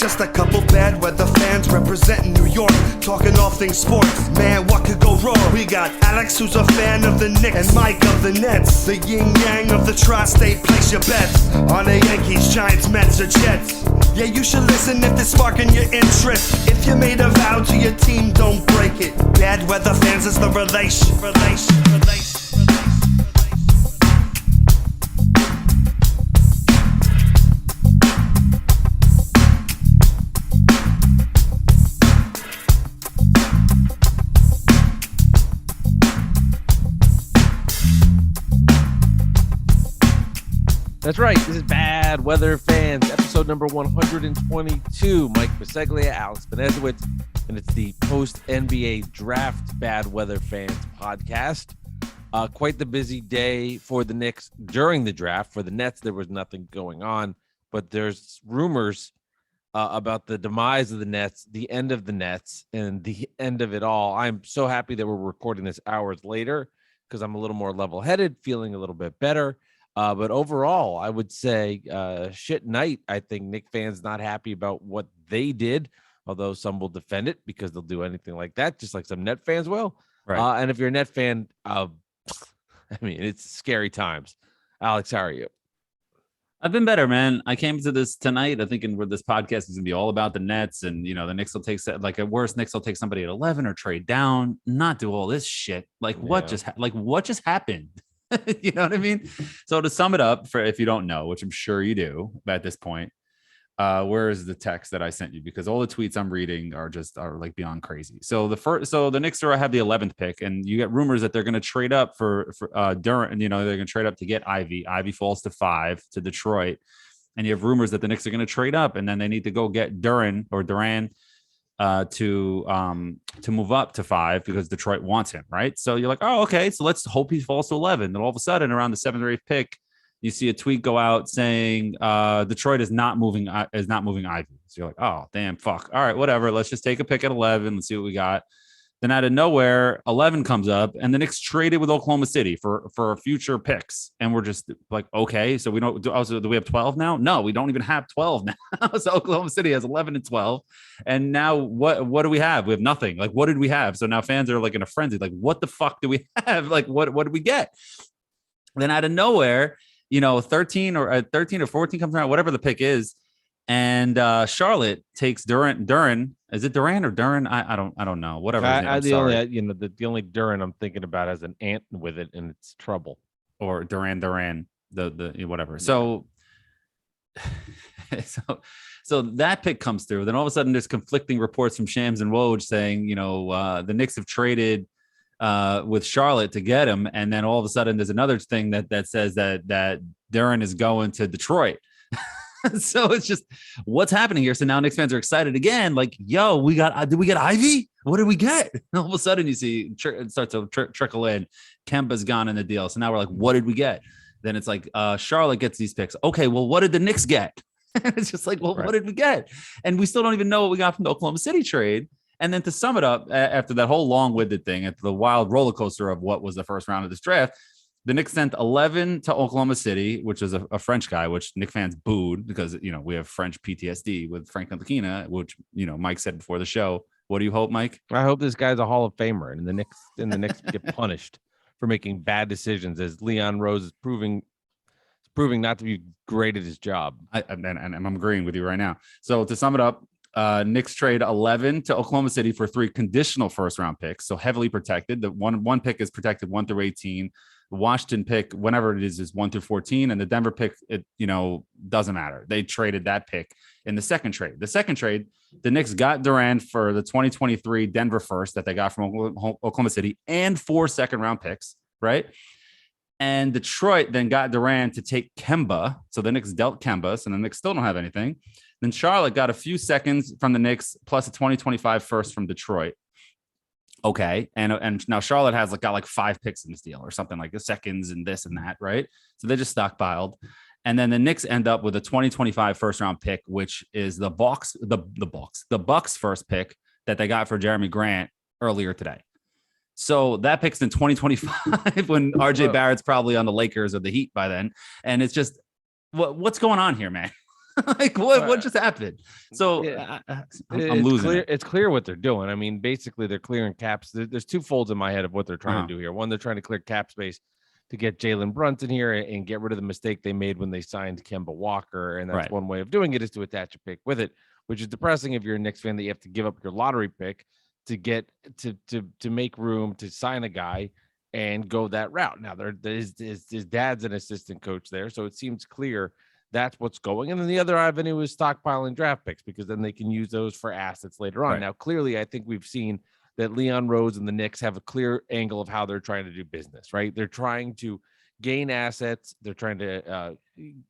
Just a couple bad weather fans representing New York, talking all things sports. Man, what could go wrong? We got Alex, who's a fan of the Knicks, and Mike of the Nets. The yin-yang of the tri-state, place your bets on the Yankees, Giants, Mets, or Jets. Yeah, you should listen if it's sparking your interest. If you made a vow to your team, don't break it. Bad weather fans is the relation. That's right. This is Bad Weather Fans, episode number 122. Mike Biseglia, Alex Benezowitz, and it's the post-NBA draft Bad Weather Fans podcast. Quite the busy day for the Knicks during the draft. For the Nets, there was nothing going on, but there's rumors about the demise of the Nets, the end of the Nets, and the end of it all. I'm so happy that we're recording this hours later because I'm a little more level-headed, feeling a little bit better. But overall, I would say shit night. I think Knicks fans not happy about what they did, although some will defend it because they'll do anything like that, just like some Net fans will. Right. And if you're a Net fan, I mean, it's scary times. Alex, how are you? I've been better, man. I came to this tonight. I think where this podcast is going to be all about the Nets, and the Knicks will take at worst, Knicks will take somebody at 11 or trade down, not do all this shit. What just happened? You know what I mean? So to sum it up, for if you don't know, which I'm sure you do at this point, where is the text that I sent you? Because all the tweets I'm reading are like beyond crazy. So the Knicks have the 11th pick, and you get rumors that they're going to trade up for Durant. They're going to trade up to get Ivy. Ivy falls to 5 to Detroit, and you have rumors that the Knicks are going to trade up, and then they need to go get Durant to move up to 5 because Detroit wants him, right? So you're like, oh, okay, so let's hope he falls to 11. Then all of a sudden, around the 7th or 8th pick, you see a tweet go out saying Detroit is not moving Ivy. So you're like, oh, damn, fuck. All right, whatever. Let's just take a pick at 11. Let's see what we got. Then out of nowhere, 11 comes up, and the Knicks traded with Oklahoma City for future picks. And we're just like, okay, so we don't. Also, do we have 12 now? No, we don't even have 12 now. So Oklahoma City has 11 and 12, and now what do we have? We have nothing. Like, what did we have? So now fans are like in a frenzy. Like, what the fuck do we have? Like, what did we get? Then out of nowhere, 13 or 14 comes around, whatever the pick is. And Charlotte takes Durant. Is it Durant or Durant? I don't know. Whatever. The only Durant I'm thinking about has an ant with it, and it's trouble. Or Duran. The whatever. Yeah. So that pick comes through. Then all of a sudden, there's conflicting reports from Shams and Woj saying, the Knicks have traded with Charlotte to get him, and then all of a sudden, there's another thing that says that Durant is going to Detroit. So it's just what's happening here. So now Knicks fans are excited again. Like, yo, did we get Ivy? What did we get? And all of a sudden you see it starts to trickle in. Kemba's gone in the deal. So now we're like, what did we get? Then it's like Charlotte gets these picks. Okay, well, what did the Knicks get? And it's just like, well, right. What did we get? And we still don't even know what we got from the Oklahoma City trade. And then to sum it up, after that whole long-winded thing, after the wild roller coaster of what was the first round of this draft, the Knicks sent 11 to Oklahoma City, which is a French guy, which Knicks fans booed because, we have French PTSD with Frank Ntilikina, which, Mike said before the show. What do you hope, Mike? I hope this guy's a Hall of Famer and the Knicks get punished for making bad decisions, as Leon Rose is proving not to be great at his job. And I'm agreeing with you right now. So to sum it up, Knicks trade 11 to Oklahoma City for 3 conditional first round picks. So heavily protected. The one pick is protected 1 through 18. The Washington pick, whenever it is 1 through 14, and the Denver pick, it doesn't matter. They traded that pick in the second trade. The second trade, the Knicks got Durant for the 2023 Denver first that they got from Oklahoma City and 4 second-round picks, right? And Detroit then got Durant to take Kemba. So the Knicks dealt Kemba, so the Knicks still don't have anything. Then Charlotte got a few seconds from the Knicks plus a 2025 first from Detroit. Okay. And now Charlotte has got 5 picks in this deal or something, like the seconds and this and that. Right. So they just stockpiled. And then the Knicks end up with a 2025 first round pick, which is the Bucks first pick that they got for Jeremy Grant earlier today. So that pick's in 2025 when RJ Barrett's probably on the Lakers or the Heat by then. And it's just, what's going on here, man? Like what just happened? So I'm losing it. It's clear what they're doing. I mean, basically they're clearing caps. There's two folds in my head of what they're trying to do here. One, they're trying to clear cap space to get Jalen Brunson here and get rid of the mistake they made when they signed Kemba Walker. And that's one way of doing it, is to attach a pick with it, which is depressing if you're a Knicks fan, that you have to give up your lottery pick to get to make room to sign a guy and go that route. Now his dad's an assistant coach there, so it seems clear that's what's going. And then the other avenue is stockpiling draft picks, because then they can use those for assets later on. Now, clearly, I think we've seen that Leon Rose and the Knicks have a clear angle of how they're trying to do business, right? They're trying to gain assets. They're trying to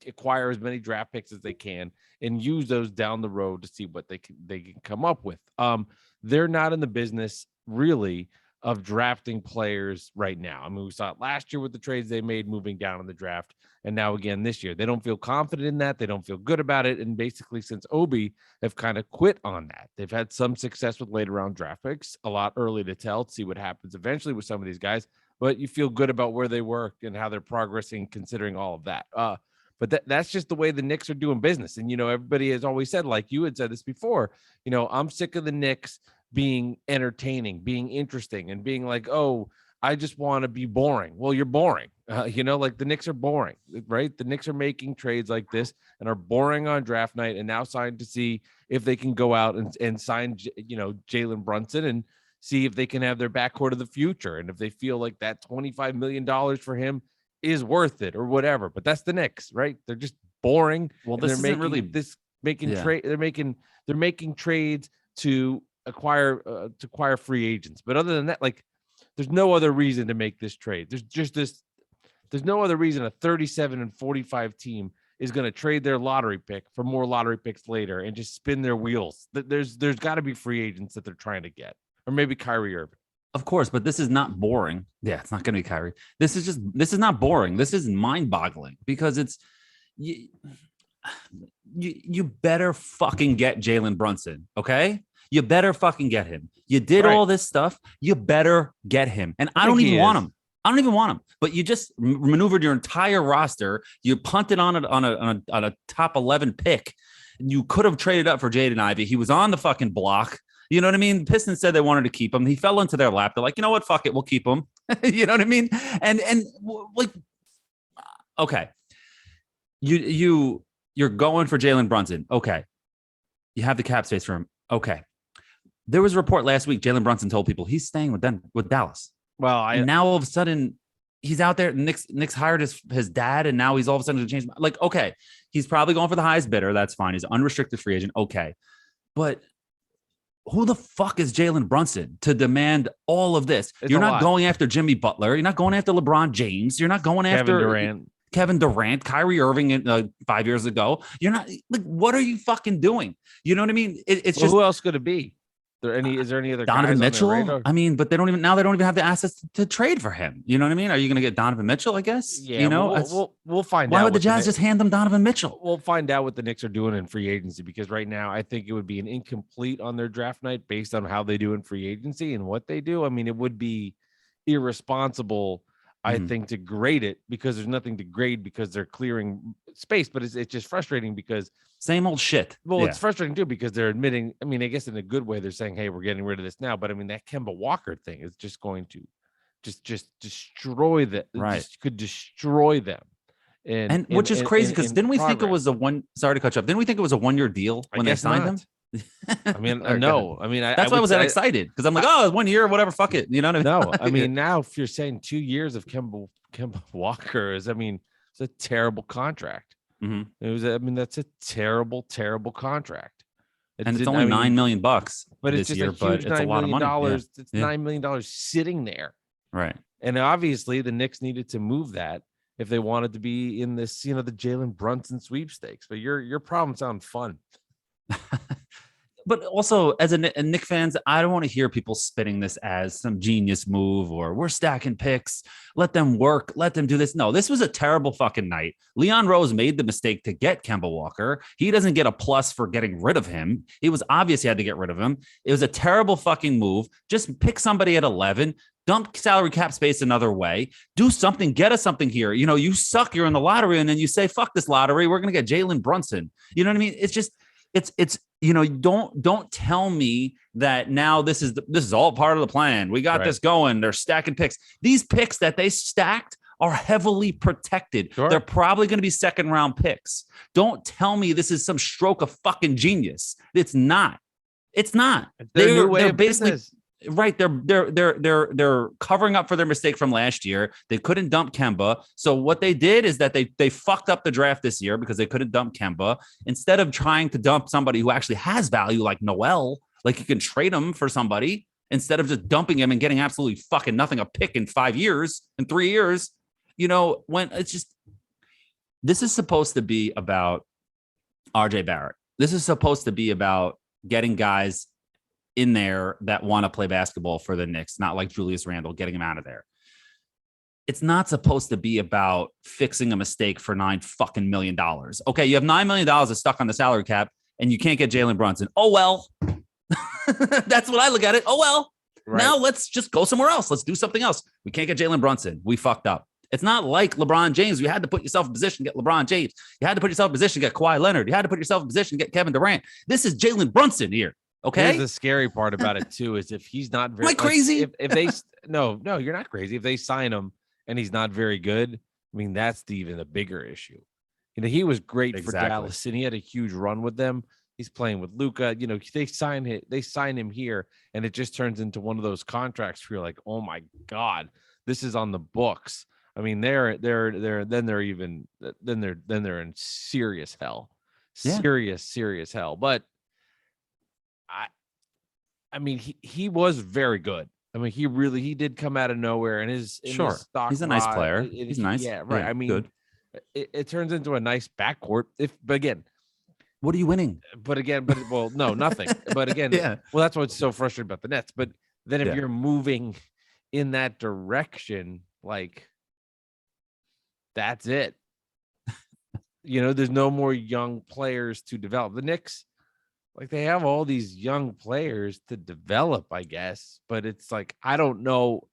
acquire as many draft picks as they can and use those down the road to see what they can come up with. They're not in the business, really, of drafting players right now. I mean, we saw it last year with the trades they made moving down in the draft, and now again this year. They don't feel confident in that. They don't feel good about it. And basically, since Obi, have kind of quit on that. They've had some success with later round draft picks, a lot early to tell, to see what happens eventually with some of these guys. But you feel good about where they work and how they're progressing, considering all of that. But that's just the way the Knicks are doing business. And, everybody has always said, like you had said this before, I'm sick of the Knicks being entertaining, being interesting, and being like, oh, I just want to be boring. Well, you're boring. Like the Knicks are boring, right? The Knicks are making trades like this and are boring on draft night, and now signed to see if they can go out and sign, Jalen Brunson, and see if they can have their backcourt of the future. And if they feel like that $25 million for him is worth it or whatever. But that's the Knicks, right? They're just boring. Well, this isn't really trade. They're making trades to acquire free agents. But other than that, like, there's no other reason to make this trade. There's no other reason a 37 and 45 team is going to trade their lottery pick for more lottery picks later and just spin their wheels. There's got to be free agents that they're trying to get, or maybe Kyrie Irving. Of course, but this is not boring. Yeah, it's not going to be Kyrie. This is not boring. This is mind-boggling, because it's you better fucking get Jalen Brunson, okay? You better fucking get him. You did all this stuff. You better get him. And I don't even want him. I don't even want him. But you just maneuvered your entire roster. You punted on a top 11 pick. And you could have traded up for Jaden Ivey. He was on the fucking block. You know what I mean? The Pistons said they wanted to keep him. He fell into their lap. They're like, you know what? Fuck it. We'll keep him. You know what I mean? And like, okay. You're going for Jalen Brunson. Okay. You have the cap space for him. Okay. There was a report last week. Jalen Brunson told people he's staying with Dallas. Well, and now all of a sudden he's out there. Knicks hired his dad, and now he's all of a sudden going to change. Like, okay, he's probably going for the highest bidder. That's fine. He's an unrestricted free agent. Okay, but who the fuck is Jalen Brunson to demand all of this? You're not going after Jimmy Butler. You're not going after LeBron James. You're not going after Kevin Durant, Kyrie Irving 5 years ago. You're not, like, what are you fucking doing? You know what I mean? It's just, who else could it be? Is there any other Donovan guys Mitchell? On their radar? I mean, but they don't even have the assets to trade for him. You know what I mean? Are you going to get Donovan Mitchell? I guess. Yeah, we'll find out. Why would the Jazz just hand them Donovan Mitchell? We'll find out what the Knicks are doing in free agency, because right now I think it would be an incomplete on their draft night based on how they do in free agency and what they do. I mean, it would be irresponsible, I think, to grade it, because there's nothing to grade because they're clearing space. But it's just frustrating because same old shit. Well, It's frustrating too, because they're admitting, I mean, I guess in a good way, they're saying, hey, we're getting rid of this now. But I mean, that Kemba Walker thing is just going to just destroy that. Right. Could destroy them. And which is crazy, because didn't we think it was sorry to cut you up. Didn't we think it was a 1-year deal when they signed him? I mean, no. I mean, that's why I was that excited, because I'm like, oh, 1 year, whatever, fuck it. You know what I mean? No, I mean, now if you're saying 2 years of Kemba Walker it's a terrible contract. That's a terrible, terrible contract. And it's only $9 million but this year, but it's a lot of money. It's $9 million sitting there. Right. And obviously the Knicks needed to move that if they wanted to be in this, the Jalen Brunson sweepstakes. But your problem sounds fun. But also, as a Knicks fans, I don't want to hear people spinning this as some genius move or we're stacking picks. Let them work. Let them do this. No, this was a terrible fucking night. Leon Rose made the mistake to get Kemba Walker. He doesn't get a plus for getting rid of him. It was obvious he had to get rid of him. It was a terrible fucking move. Just pick somebody at 11. Dump salary cap space another way. Do something. Get us something here. You suck. You're in the lottery, and then you say, "Fuck this lottery. We're gonna get Jalen Brunson." You know what I mean? It's just, it's. Don't tell me that now this is all part of the plan. We got this going. They're stacking picks. These picks that they stacked are heavily protected. Sure. They're probably going to be second round picks. Don't tell me this is some stroke of fucking genius. It's not. It's not. They're basically business. Right. They're covering up for their mistake from last year. They couldn't dump Kemba. So what they did is that they fucked up the draft this year because they couldn't dump Kemba. Instead of trying to dump somebody who actually has value like Noel, like you can trade him for somebody instead of just dumping him and getting absolutely fucking nothing, a pick in 5 years, in 3 years. When it's just, this is supposed to be about RJ Barrett. This is supposed to be about getting guys in there that want to play basketball for the Knicks, not like Julius Randle, getting him out of there. It's not supposed to be about fixing a mistake for $9 million. Okay, you have $9 million that's stuck on the salary cap, and you can't get Jalen Brunson. Oh well, that's what I look at it. Oh well, now let's just go somewhere else. Let's do something else. We can't get Jalen Brunson. We fucked up. It's not like LeBron James. You had to put yourself in position to get LeBron James. You had to put yourself in position to get Kawhi Leonard. You had to put yourself in position to get Kevin Durant. This is Jalen Brunson here. Okay. Here's the scary part about it too, is if he's not very, am I crazy? If they no, you're not crazy. If they sign him and he's not very good, I mean, that's even a bigger issue. He was great for Dallas and he had a huge run with them. He's playing with Luka. They sign him here, and it just turns into one of those contracts where you're like, oh my God, this is on the books. I mean, they're in serious hell. Serious hell. But I mean, he was very good. I mean, he did come out of nowhere, and his stock. He's a nice player. He's nice. Yeah, right. Yeah, I mean, good. It turns into a nice backcourt. But again, what are you winning? No, nothing. But again, well, that's what's so frustrating about the Nets. But then if you're moving in that direction, like, that's it. There's no more young players to develop. The Knicks, like, they have all these young players to develop, I guess, but it's like, I don't know.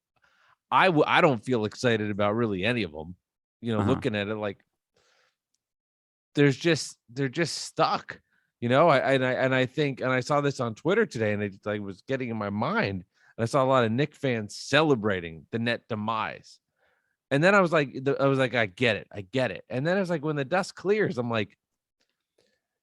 I don't feel excited about really any of them. Looking at it, like, they're just stuck. I think, and I saw this on Twitter today, and it like was getting in my mind. And I saw a lot of Knicks fans celebrating the net demise. And then I was like, I get it. And then it's like, when the dust clears, I'm like,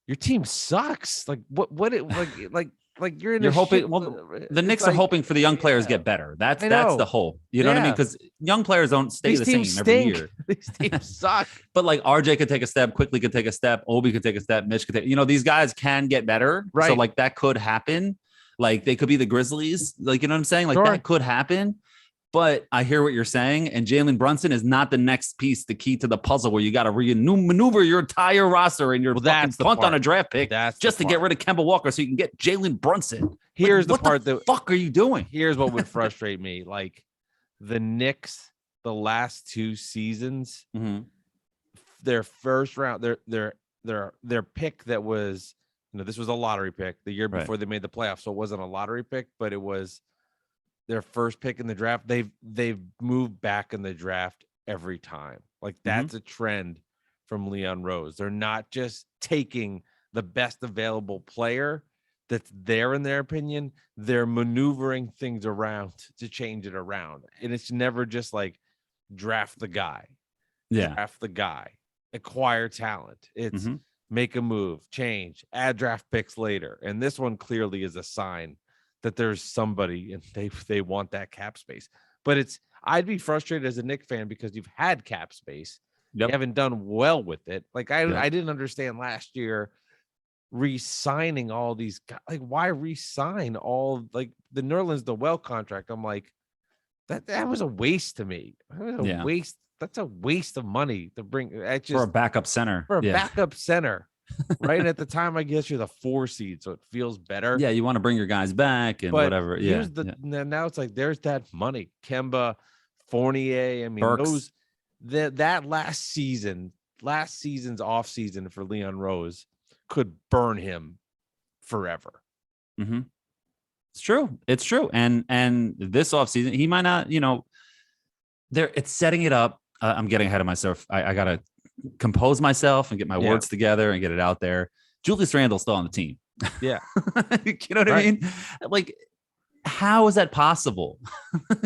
your team sucks. Like, you're hoping. Well, the Knicks are hoping for the young players get better. That's the hope. You know what I mean? Because young players don't stay the same every year. These teams suck. But like RJ could take a step, Quickly could take a step, Obi could take a step, Mitch could take. These guys can get better. Right. So like that could happen. Like they could be the Grizzlies. Like, you know what I'm saying? Like that could happen. But I hear what you're saying, and Jalen Brunson is not the next piece, the key to the puzzle where you got to maneuver your entire roster and your fucking punt on a draft pick just to get rid of Kemba Walker so you can get Jalen Brunson. Here's what the fuck are you doing? Here's what would frustrate me: like the Knicks, the last 2 seasons, their first round, their pick that was, this was a lottery pick the year before they made the playoffs, so it wasn't a lottery pick, but it was their first pick in the draft. They've moved back in the draft every time. Like, that's a trend from Leon Rose. They're not just taking the best available player that's there in their opinion. They're maneuvering things around to change it around. And it's never just like draft the guy. Draft the guy. Acquire talent. It's make a move, change, add draft picks later. And this one clearly is a sign that there's somebody and they want that cap space. But I'd be frustrated as a Knicks fan because you've had cap space. You haven't done well with it. Like I didn't understand last year re-signing all these guys. Like, why re-sign all, like, the Nerlens Noel contract? I'm like, that was a waste to me. That was a waste. That's a waste of money to bring for a backup center. Backup center. Right at the time, I guess you're the 4 seed, so it feels better. Yeah, you want to bring your guys back and whatever. Now it's like there's that money. Kemba, Fournier. I mean, Burks. that last season's off season for Leon Rose could burn him forever. It's true. It's true. And this offseason, he might not, it's setting it up. I'm getting ahead of myself. I got to compose myself and get my words together and get it out there. Julius Randle's still on the team. Yeah. You know what I mean? Like, how is that possible?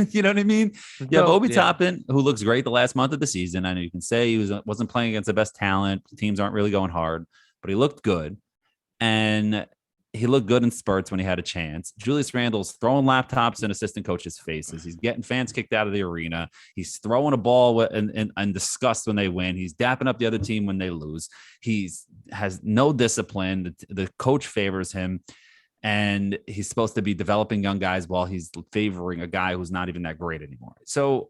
You know what I mean? You have Obi Toppin, who looks great the last month of the season. I know you can say he wasn't playing against the best talent. Teams aren't really going hard, but he looked good. And he looked good in spurts when he had a chance. Julius Randle's throwing laptops in assistant coaches' faces. He's getting fans kicked out of the arena. He's throwing a ball in disgust when they win. He's dapping up the other team when they lose. Has no discipline. The coach favors him, and he's supposed to be developing young guys while he's favoring a guy who's not even that great anymore. So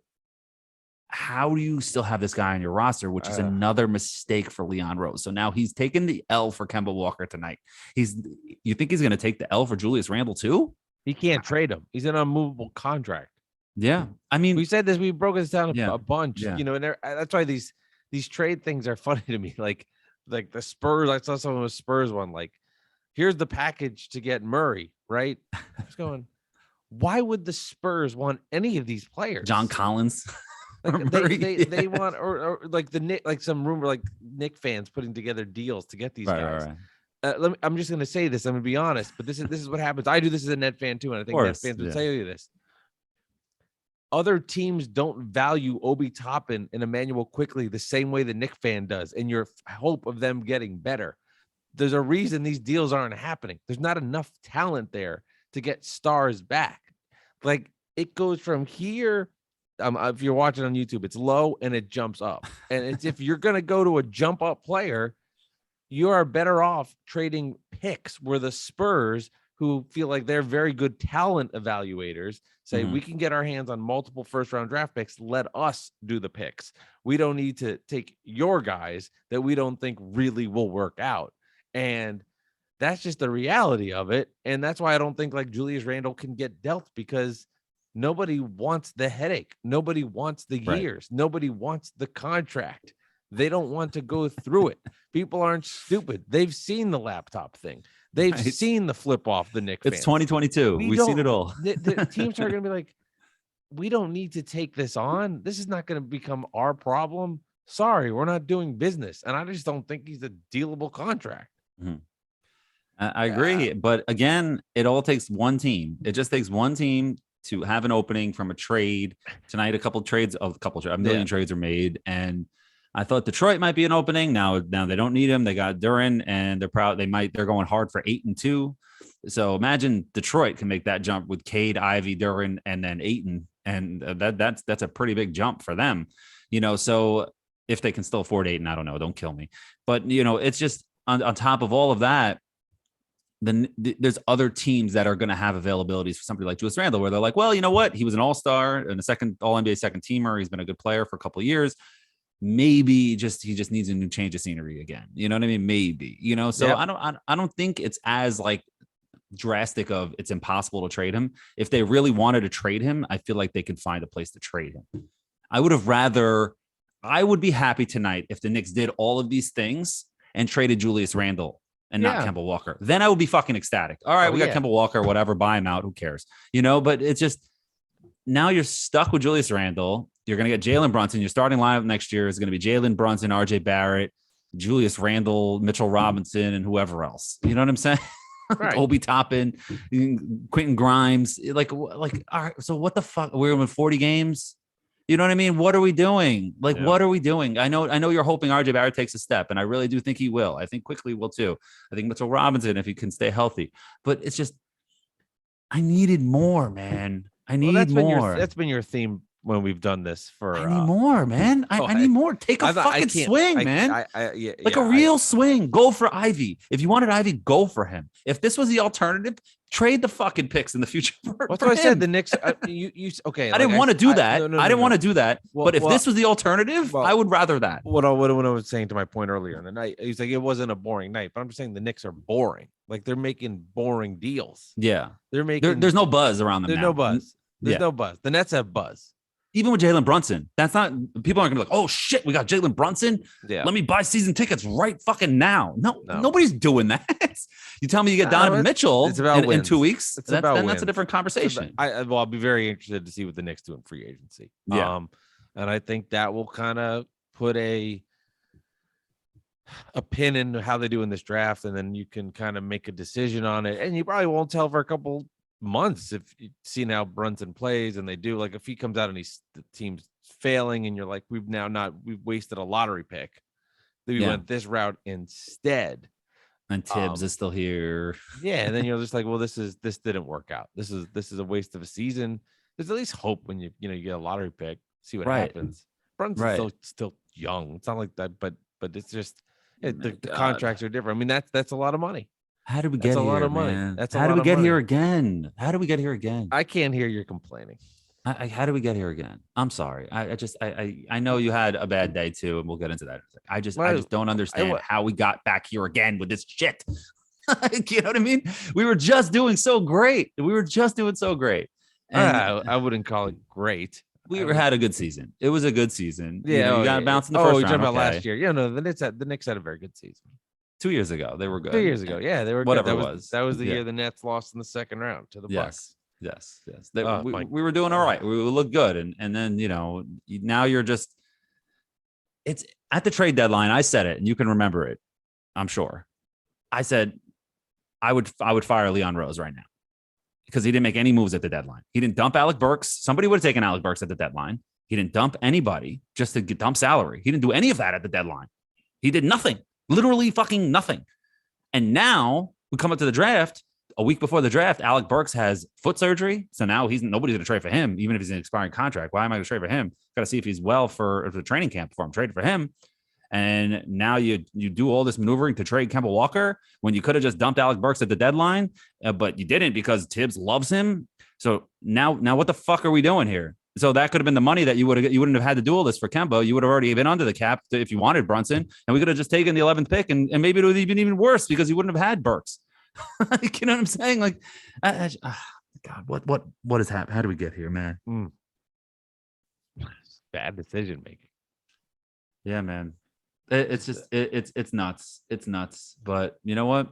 how do you still have this guy on your roster, which is another mistake for Leon Rose? So now he's taking the L for Kemba Walker tonight. You think he's going to take the L for Julius Randle too? He can't trade him. He's an unmovable contract. Yeah. I mean, we said this, we broke this down a bunch, yeah. And that's why these trade things are funny to me. Like the Spurs, I saw someone with Spurs one, like, here's the package to get Murray, right? I was going, why would the Spurs want any of these players? John Collins. Like they want or like the Knicks, like some rumor, like Knicks fans putting together deals to get these guys. Right. I'm just going to say this. I'm going to be honest, but this is what happens. I do this as a Net fan too, and I think Net fans would tell you this. Other teams don't value Obi Toppin and Emmanuel Quickly the same way the Knicks fan does, and your hope of them getting better. There's a reason these deals aren't happening. There's not enough talent there to get stars back. Like, it goes from here. If you're watching on YouTube, it's low and it jumps up. And it's, if you're going to go to a jump up player, you are better off trading picks, where the Spurs, who feel like they're very good talent evaluators, say, we can get our hands on multiple first round draft picks. Let us do the picks. We don't need to take your guys that we don't think really will work out. And that's just the reality of it. And that's why I don't think like Julius Randle can get dealt, because nobody wants the headache. Nobody wants the years. Nobody wants the contract. They don't want to go through it. People aren't stupid. They've seen the laptop thing. They've seen the flip off the Knicks. It's 2022. We've seen it all. The teams are going to be like, we don't need to take this on. This is not going to become our problem. Sorry, we're not doing business. And I just don't think he's a dealable contract. I agree. But again, it all takes one team. It just takes one team to have an opening from a trade tonight. A million trades are made, and I thought Detroit might be an opening. Now they don't need him. They got Durant, and they're going hard for 8-2. So imagine Detroit can make that jump with Cade, Ivy, Durant, and then Ayton, and that's a pretty big jump for them. So if they can still afford Ayton, I don't know. Don't kill me, but it's just on top of all of that. Then there's other teams that are going to have availabilities for somebody like Julius Randle, where they're like, well, you know what? He was an all-star and a second all-NBA second teamer. He's been a good player for a couple of years. Maybe he just needs a new change of scenery again. You know what I mean? Maybe, so I don't think it's as like drastic of it's impossible to trade him. If they really wanted to trade him, I feel like they could find a place to trade him. I would be happy tonight if the Knicks did all of these things and traded Julius Randle and not Kemba Walker. Then I would be fucking ecstatic. All right, we got Kemba Walker, whatever, buy him out. Who cares? But it's just, now you're stuck with Julius Randle. You're going to get Jalen Brunson. Your starting lineup next year is going to be Jalen Brunson, RJ Barrett, Julius Randle, Mitchell Robinson, and whoever else. You know what I'm saying? Right. Obi Toppin, Quentin Grimes. Like, all right, so what the fuck? We're in 40 games. You know what I mean? What are we doing? What are we doing? I know you're hoping RJ Barrett takes a step, and I really do think he will. I think Quickly will too. I think Mitchell Robinson, if he can stay healthy. But it's just, I needed more, man. I need more. That's been your theme when we've done this for. I need more, man. I need more. Take a fucking swing, man. A real swing. Go for Ivy. If you wanted Ivy, go for him. If this was the alternative, trade the fucking picks in the future. That's what I said. The Knicks. Okay. I didn't want to do that. I didn't want to do that. But if this was the alternative, I would rather that. What I was saying to my point earlier in the night, he's like, it wasn't a boring night, but I'm just saying the Knicks are boring. Like, they're making boring deals. Yeah, they're making. There's no buzz around them. There's no buzz. There's no buzz. The Nets have buzz. Even with Jalen Brunson, that's not, people aren't gonna be like, oh shit, we got Jalen Brunson. Yeah. Let me buy season tickets right fucking now. No. Nobody's doing that. You tell me you get Donovan Mitchell it's about in 2 wins. weeks. It's about That's wins. a different conversation. I'll be very interested to see what the Knicks do in free agency. Yeah. And I think that will kind of put a pin in how they do in this draft, and then you can kind of make a decision on it. And you probably won't tell for a couple months if you see how Brunson plays, and they do. Like if he comes out and the team's failing, and you're like, we've wasted a lottery pick. We went this route instead. And Tibbs is still here. Yeah, and then you're just like, well, this didn't work out. This is a waste of a season. There's at least hope when you get a lottery pick, see what happens. Brunson's still young. It's not like that, but it's just the contracts are different. I mean, that's a lot of money. How did we get here? A lot of money. Man? That's how did we get here again? How did we get here again? I can't hear you complaining. How do we get here again? I'm sorry. I know you had a bad day too, and we'll get into that. I just don't understand how we got back here again with this shit. You know what I mean? We were just doing so great. And I wouldn't call it great. We had a good season. It was a good season. Yeah, you got to bounce in the first round. You're talking about last year. Yeah, no, the Knicks had a very good season. 2 years ago, they were good. 2 years ago, yeah, they were whatever good. it was. That was the year the Nets lost in the second round to the Bucks. Yes. We were doing all right. We looked good, and then now you're just. It's at the trade deadline. I said it, and you can remember it. I'm sure. I said I would fire Leon Rose right now because he didn't make any moves at the deadline. He didn't dump Alec Burks. Somebody would have taken Alec Burks at the deadline. He didn't dump anybody just to dump salary. He didn't do any of that at the deadline. He did nothing. Literally fucking nothing. And now we come up to the draft. A week before the draft, Alec Burks has foot surgery. So now nobody's going to trade for him, even if he's an expiring contract. Why am I going to trade for him? Got to see if he's well for the training camp before I'm trading for him. And now you do all this maneuvering to trade Kemba Walker when you could have just dumped Alec Burks at the deadline, but you didn't because Tibbs loves him. So now what the fuck are we doing here? So that could have been the money that you wouldn't have had to do all this for Kemba. You would have already been under the cap if you wanted Brunson, and we could have just taken the 11th pick, and maybe it would have been even worse because you wouldn't have had Burks. You know what I'm saying? Like, God, what has happened? How do we get here, man? Bad decision making. Yeah, man. It's just it's nuts. It's nuts. But you know what?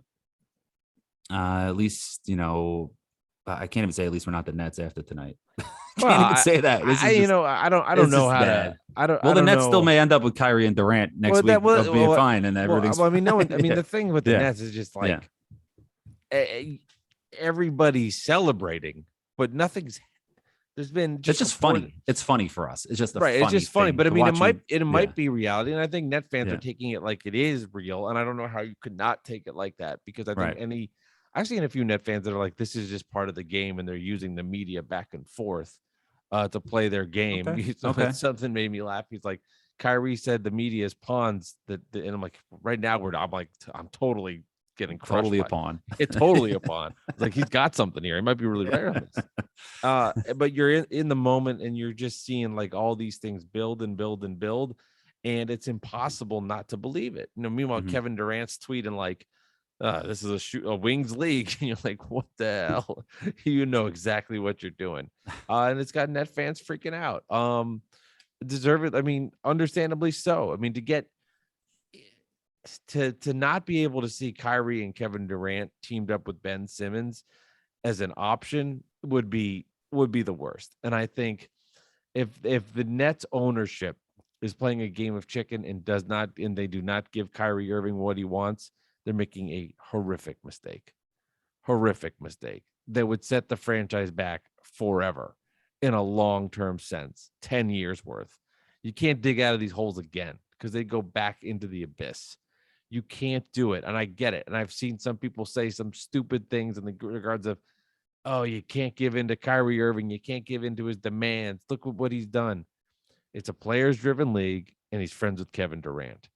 At least I can't even say at least we're not the Nets after tonight. Can't even say that. I don't know how bad. to. The Nets still may end up with Kyrie and Durant next week of being fine, and everything's. The thing with the Nets is just like everybody's celebrating, but nothing's. There's been it's just funny. It's funny for us. It's just it's just funny. But I mean, it might be reality, and I think Net fans are taking it like it is real. And I don't know how you could not take it like that because I think I've seen a few Net fans that are like, this is just part of the game, and they're using the media back and forth to play their game. Okay. Something made me laugh. He's like, Kyrie said the media is pawns. And I'm like, right now I'm totally getting crushed. Totally a pawn. It's totally a pawn. Like he's got something here. He might be really right on this. But you're in the moment, and you're just seeing like all these things build and build and build, and it's impossible not to believe it. Meanwhile, Kevin Durant's tweeting like, this is a wings league, and you're like, what the hell? You know exactly what you're doing, and it's got Net fans freaking out. Deserve it. I mean, understandably so. I mean, to get to not be able to see Kyrie and Kevin Durant teamed up with Ben Simmons as an option would be the worst. And I think if the Nets ownership is playing a game of chicken and they do not give Kyrie Irving what he wants, they're making a horrific mistake that would set the franchise back forever in a long-term sense, 10 years worth. You can't dig out of these holes again because they go back into the abyss. You can't do it. And I get it. And I've seen some people say some stupid things in the regards of, oh, you can't give in to Kyrie Irving. You can't give in to his demands. Look what he's done. It's a players-driven league, and he's friends with Kevin Durant,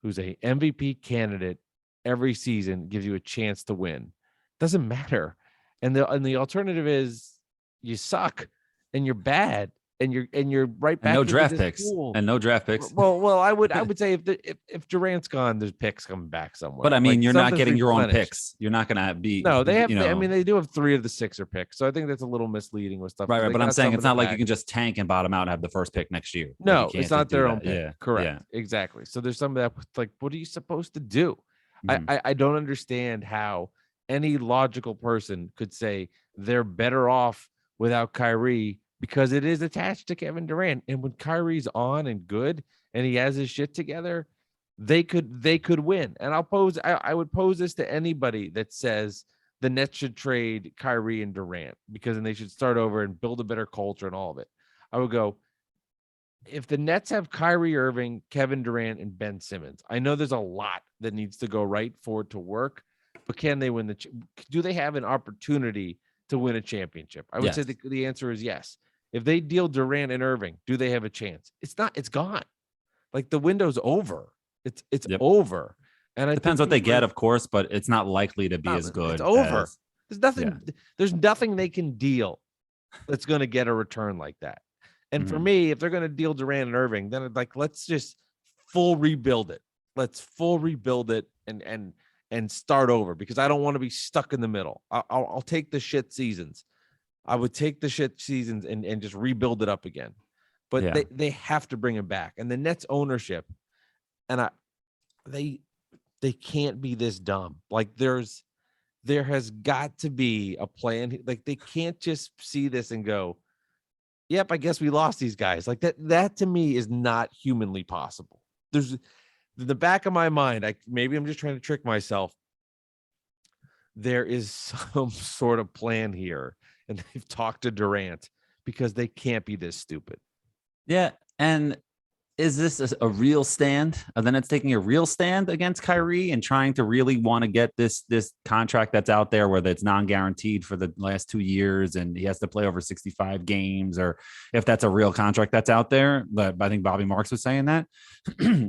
who's a MVP candidate every season, gives you a chance to win. Doesn't matter. And the alternative is you suck and you're bad and you're right back. And no draft picks. And no draft picks. Well, I would say if Durant's gone, there's picks coming back somewhere. But I mean, you're not getting your own picks. You're not going to be. No, they have. I mean, they do have 3 of the 6 picks, so I think that's a little misleading with stuff. Right. But I'm saying it's not like you can just tank and bottom out and have the first pick next year. No, it's not their own pick. Yeah. Correct. Yeah. Exactly. So there's some of that. Like, what are you supposed to do? I don't understand how any logical person could say they're better off without Kyrie because it is attached to Kevin Durant. And when Kyrie's on and good and he has his shit together, they could win. And I would pose this to anybody that says the Nets should trade Kyrie and Durant because then they should start over and build a better culture and all of it. I would go, if the Nets have Kyrie Irving, Kevin Durant, and Ben Simmons, I know there's a lot that needs to go right for it to work, but can they win do they have an opportunity to win a championship? I would say the answer is yes. If they deal Durant and Irving, do they have a chance? It's not, it's gone. Like the window's over. It's over. And it depends what they get, of course, but it's not likely to be as good. It's over. There's nothing they can deal that's going to get a return like that. And for me, if they're going to deal Durant and Irving, then it's like, let's just full rebuild it. Let's full rebuild it and start over because I don't want to be stuck in the middle. I'll take the shit seasons. I would take the shit seasons and just rebuild it up again. But they have to bring him back. And the Nets ownership, and they can't be this dumb. Like there has got to be a plan. Like they can't just see this and go, yep, I guess we lost these guys. Like that to me is not humanly possible. There's in the back of my mind, maybe I'm just trying to trick myself. There is some sort of plan here. And they've talked to Durant because they can't be this stupid. Yeah. And is this a real stand? Then it's taking a real stand against Kyrie and trying to really want to get this contract that's out there where it's non-guaranteed for the last 2 years and he has to play over 65 games, or if that's a real contract that's out there. But I think Bobby Marks was saying that.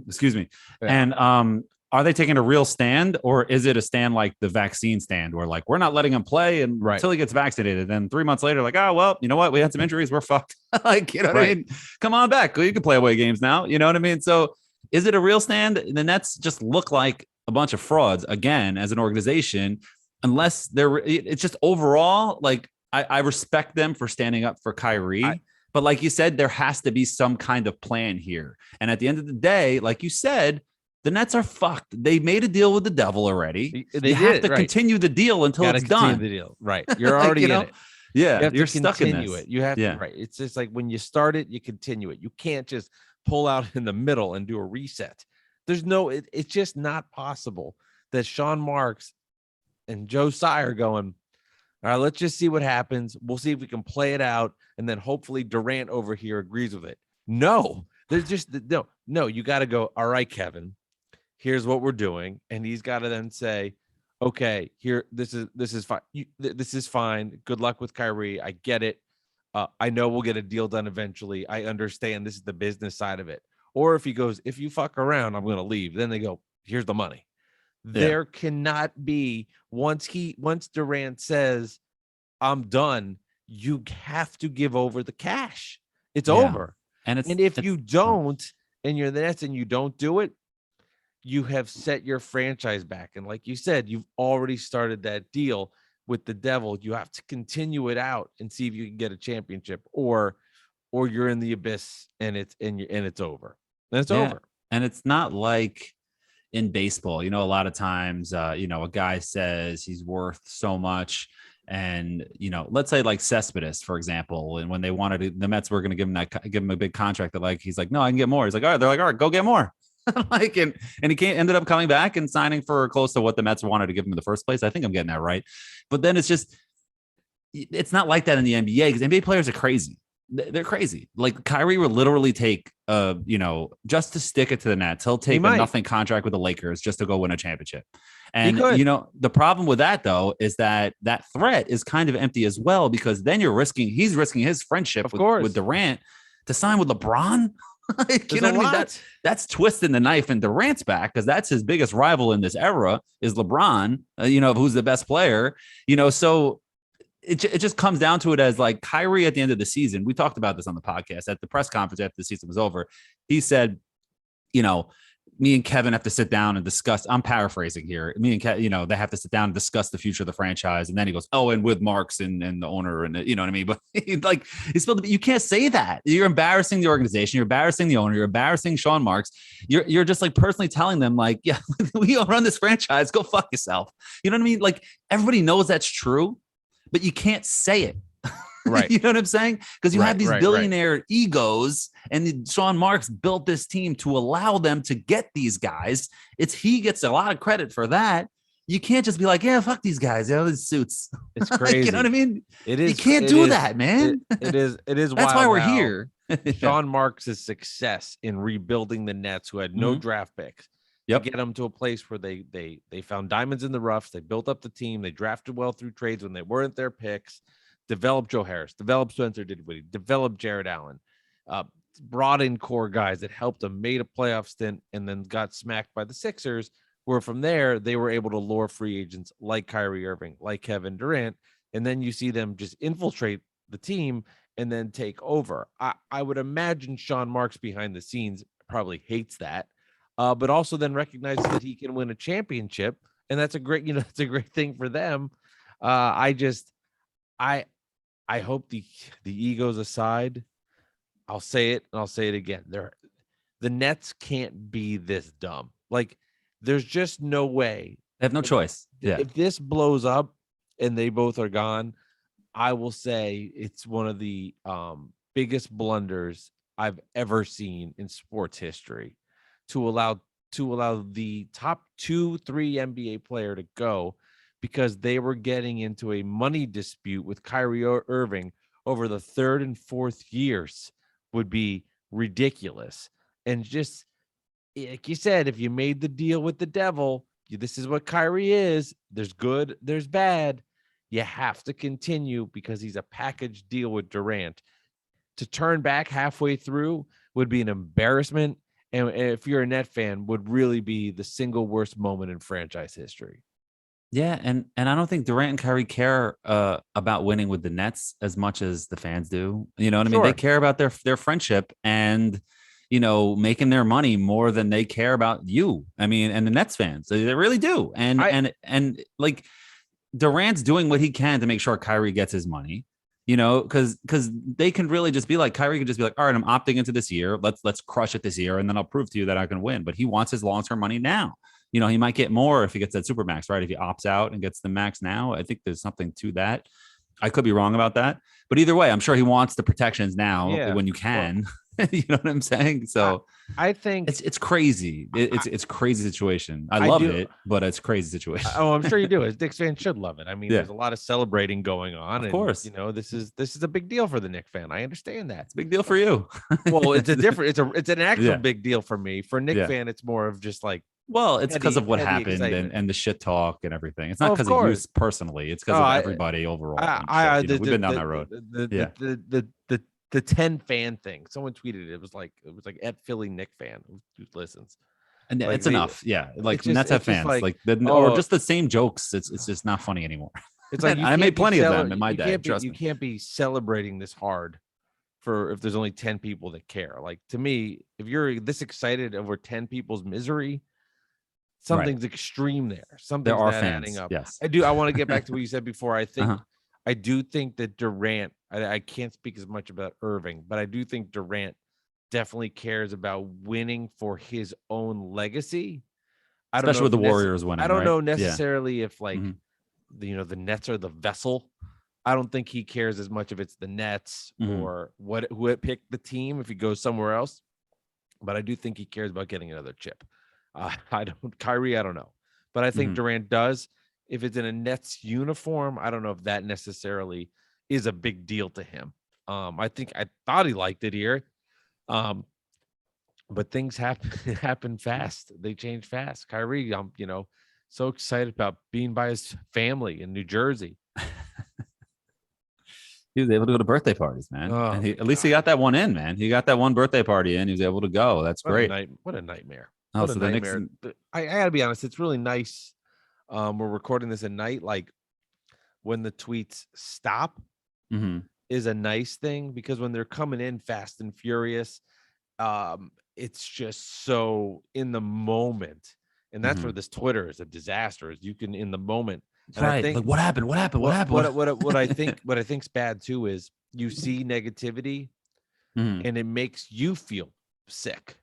Excuse me. Yeah. And are they taking a real stand, or is it a stand like the vaccine stand where like we're not letting him play until he gets vaccinated? Then 3 months later, like, oh, well, you know what? We had some injuries. We're fucked. Like, you know what I mean? Come on back. You can play away games now. You know what I mean? So is it a real stand? The Nets just look like a bunch of frauds again as an organization, unless it's just overall, like I respect them for standing up for Kyrie. But like you said, there has to be some kind of plan here. And at the end of the day, like you said, the Nets are fucked. They made a deal with the devil already. They have to continue the deal until it's done. The deal. Right. You're already in it. Yeah. You're stuck in this. You have to, right. It's just like when you start it, you continue it. You can't just pull out in the middle and do a reset. It's just not possible that Sean Marks and Joe Tsai are going, all right, let's just see what happens. We'll see if we can play it out. And then hopefully Durant over here agrees with it. No, there's just no, you got to go. All right, Kevin, here's what we're doing. And he's got to then say, okay, here, this is fine. This is fine. Good luck with Kyrie. I get it. I know we'll get a deal done eventually. I understand this is the business side of it. Or if he goes, if you fuck around, I'm going to leave. Then they go, here's the money. There cannot be, once Durant says, I'm done, you have to give over the cash. It's over. And if you don't, and you're the Nets and you don't do it, you have set your franchise back. And like you said, you've already started that deal with the devil. You have to continue it out and see if you can get a championship, or you're in the abyss and it's over. And it's over. And it's not like in baseball, a lot of times, a guy says he's worth so much. And, let's say like Cespedes, for example, and when they wanted the Mets were going to give him a big contract that he's like, no, I can get more. He's like, all right, they're like, all right, go get more. And he ended up coming back and signing for close to what the Mets wanted to give him in the first place. I think I'm getting that right. But then it's not like that in the NBA because NBA players are crazy. They're crazy. Like Kyrie will literally take, just to stick it to the Nets. He'll take a nothing contract with the Lakers just to go win a championship. And, the problem with that, though, is that threat is kind of empty as well, because then he's risking his friendship with Durant to sign with LeBron. You know what I mean? That's twisting the knife in Durant's back, because that's his biggest rival in this era is LeBron, who's the best player, so it just comes down to it as like Kyrie at the end of the season. We talked about this on the podcast at the press conference after the season was over. He said, me and Kevin have to sit down and discuss. I'm paraphrasing here. Me and Kevin, they have to sit down and discuss the future of the franchise. And then he goes, "Oh, and with Marks and the owner, and you know what I mean." But like, you can't say that. You're embarrassing the organization. You're embarrassing the owner. You're embarrassing Sean Marks. You're just like personally telling them, like, yeah, we run this franchise. Go fuck yourself. You know what I mean? Like, everybody knows that's true, but you can't say it. Right. You know what I'm saying? Because you have these billionaire egos, and Sean Marks built this team to allow them to get these guys. He gets a lot of credit for that. You can't just be like, yeah, fuck these guys. These suits. It's crazy. You know what I mean? It is. You can't do that, man. It is. That's why we're here. Sean Marks' success in rebuilding the Nets, who had no draft picks, to get them to a place where they found diamonds in the roughs. They built up the team. They drafted well through trades when they weren't their picks. Developed Joe Harris, developed Spencer Dinwiddie, developed Jared Allen, brought in core guys that helped them, made a playoff stint, and then got smacked by the Sixers, where from there they were able to lure free agents like Kyrie Irving, like Kevin Durant, and then you see them just infiltrate the team and then take over. I would imagine Sean Marks behind the scenes probably hates that, but also then recognizes that he can win a championship, and that's a great, it's a great thing for them. I hope the egos aside, I'll say it and I'll say it again. The Nets can't be this dumb. Like, there's just no way. They have no choice. Yeah. If this blows up and they both are gone, I will say it's one of the biggest blunders I've ever seen in sports history to allow the top 2-3 NBA player to go, because they were getting into a money dispute with Kyrie Irving over the 3rd and 4th years would be ridiculous. And just like you said, if you made the deal with the devil, this is what Kyrie is. There's good, there's bad. You have to continue because he's a package deal with Durant. To turn back halfway through would be an embarrassment. And if you're a Net fan, would really be the single worst moment in franchise history. Yeah, and I don't think Durant and Kyrie care about winning with the Nets as much as the fans do. You know what I mean? They care about their friendship and making their money more than they care about you. I mean, and the Nets fans, they really do. And like, Durant's doing what he can to make sure Kyrie gets his money. Because they can really just be like, Kyrie could just be like, all right, I'm opting into this year. Let's crush it this year, and then I'll prove to you that I can win. But he wants his long-term money now. He might get more if he gets that supermax, right? If he opts out and gets the max now, I think there's something to that. I could be wrong about that, but either way, I'm sure he wants the protections now when you can. You know what I'm saying? So I think it's crazy. It's crazy situation. I love it, but it's crazy situation. Oh, I'm sure you do. As Knicks fans should love it. I mean, there's a lot of celebrating going on. Of course, this is a big deal for the Knicks fan. I understand that. It's a big deal for you. Well, it's an actual big deal for me. For a Knicks fan, it's more of just like, well, it's because of what happened and the shit talk and everything. It's not because of you personally. It's because of everybody overall. We've been down that road. The 10 fan thing. Someone tweeted it. It was like at Philly Knick fan who listens. And it's enough. Yeah. Like, Nets have fans. Or just the same jokes. It's just not funny anymore. It's like I made plenty of them in my day. You can't be celebrating this hard if there's only 10 people that care. Like, to me, if you're this excited over 10 people's misery, something's extreme there. Something's not adding up. Yes. I want to get back to what you said before. I do think that Durant, I can't speak as much about Irving, but I do think Durant definitely cares about winning for his own legacy. Especially with the Warriors winning. I don't know necessarily if the Nets are the vessel. I don't think he cares as much if it's the Nets or who picked the team if he goes somewhere else. But I do think he cares about getting another chip. Kyrie, I don't know. But I think Durant does. If it's in a Nets uniform, I don't know if that necessarily is a big deal to him. I thought he liked it here. But things happen fast. They change fast. Kyrie, so excited about being by his family in New Jersey. He was able to go to birthday parties, man. And at least he got that one in, man. He got that one birthday party in. He was able to go. That's great. What a nightmare. Oh, so the Knicks. I gotta be honest. It's really nice. We're recording this at night. Like, when the tweets stop is a nice thing, because when they're coming in fast and furious, it's just so in the moment. And that's where this Twitter is a disaster. Is you can in the moment. And I think like what happened? What happened? What happened? What I think what I think's bad too is you see negativity and it makes you feel sick.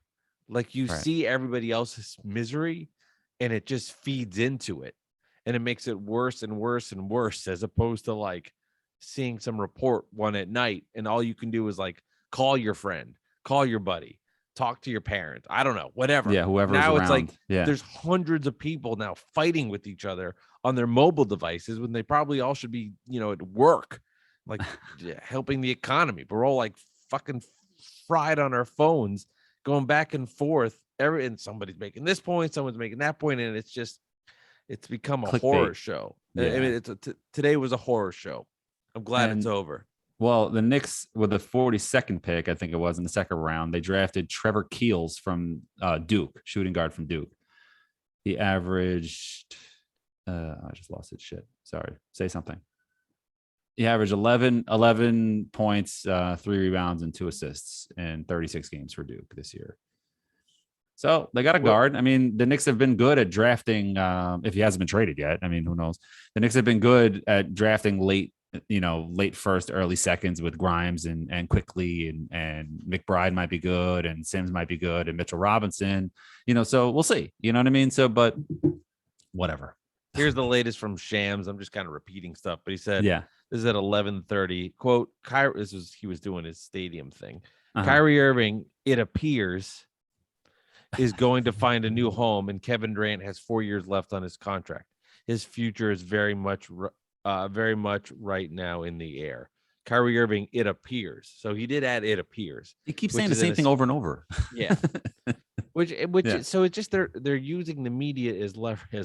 Like you see everybody else's misery and it just feeds into it. And it makes it worse and worse and worse, as opposed to like seeing some report one at night and all you can do is like call your friend, call your buddy, talk to your parents. I don't know, whatever. Yeah, whoever's now around. It's like yeah. there's hundreds of people now fighting with each other on their mobile devices when they probably all should be, at work, like helping the economy. But we're all like fucking fried on our phones, going back and forth. And somebody's making this point, someone's making that point, and it's become a Clickbait. Horror show. Yeah. I mean, today was a horror show. I'm glad it's over. Well, the Knicks, with the 42nd pick, I think it was in the second round, they drafted Trevor Keels from Duke, shooting guard from Duke. He averaged, I just lost it. Shit. Sorry. Say something. He averaged 11 points, 3 rebounds, and 2 assists in 36 games for Duke this year. So they got a guard. I mean, the Knicks have been good at drafting. If he hasn't been traded yet, I mean, who knows? The Knicks have been good at drafting late first, early seconds with Grimes and Quickly and McBride might be good and Sims might be good and Mitchell Robinson. So we'll see. You know what I mean? So, but whatever. Here's the latest from Shams. I'm just kind of repeating stuff, but he said, "Yeah, this is at 11:30. Quote: Kyrie. He was doing his stadium thing. Kyrie Irving, it appears, is going to find a new home, and Kevin Durant has 4 years left on his contract. His future is very much right now in the air. Kyrie Irving, it appears. So he did add it appears. He keeps saying the same thing over and over. Yeah. So it's just they're using the media as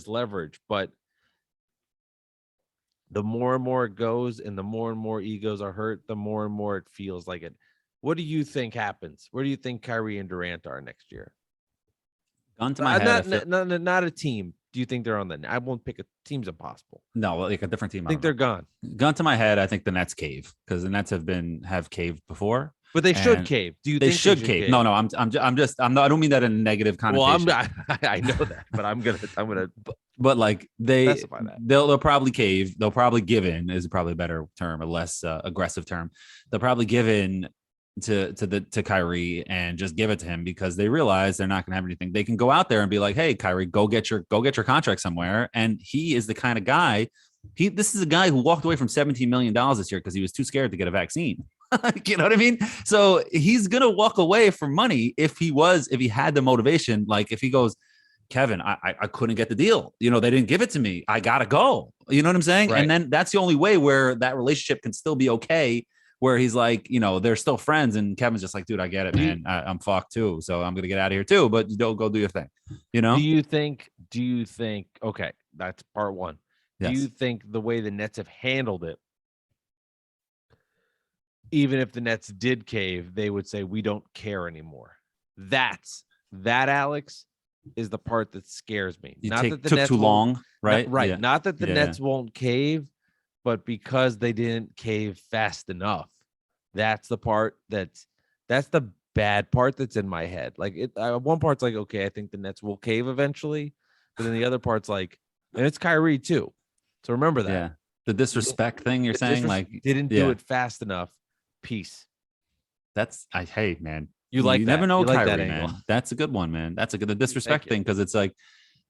leverage, but the more and more it goes and the more and more egos are hurt, the more and more it feels like it. What do you think happens? Where do you think Kyrie and Durant are next year? Gun to my head. Not a team. Do you think they're on the? I won't pick a team's impossible. No, like a different team. I think they're gone. Gun to my head. I think the Nets cave because the Nets have caved before. But they should cave. Do you think they should cave? No, I'm not. I don't mean that in a negative connotation. Well, I know that, but I'm gonna. But like they'll probably cave. They'll probably give in is probably a better term, a less aggressive term. They'll probably give in to Kyrie and just give it to him because they realize they're not going to have anything. They can go out there and be like, "Hey, Kyrie, go get your contract somewhere." And he is the kind of guy. This is a guy who walked away from $17 million this year because he was too scared to get a vaccine. You know what I mean? So he's gonna walk away for money if he had the motivation. Like if he goes, Kevin, I couldn't get the deal. They didn't give it to me. I gotta go. You know what I'm saying? Right. And then that's the only way where that relationship can still be okay. Where he's like, they're still friends, and Kevin's just like, dude, I get it, man. I'm fucked too, so I'm gonna get out of here too. But you don't go do your thing. Do you think? Okay, that's part one. Yes. Do you think the way the Nets have handled it, even if the Nets did cave, they would say we don't care anymore? That, Alex, is the part that scares me. Took too long, right? Right. Yeah. Not that the Nets won't cave, but because they didn't cave fast enough. That's the part that's the bad part that's in my head. Like one part's like, okay, I think the Nets will cave eventually, but then the other part's like, and it's Kyrie too. So remember that. Yeah. The disrespect thing you're saying, like didn't do it fast enough. Peace. Hey man. You never know, you Kyrie, like that man. angle. That's a good one, man. That's the disrespect thing because it's like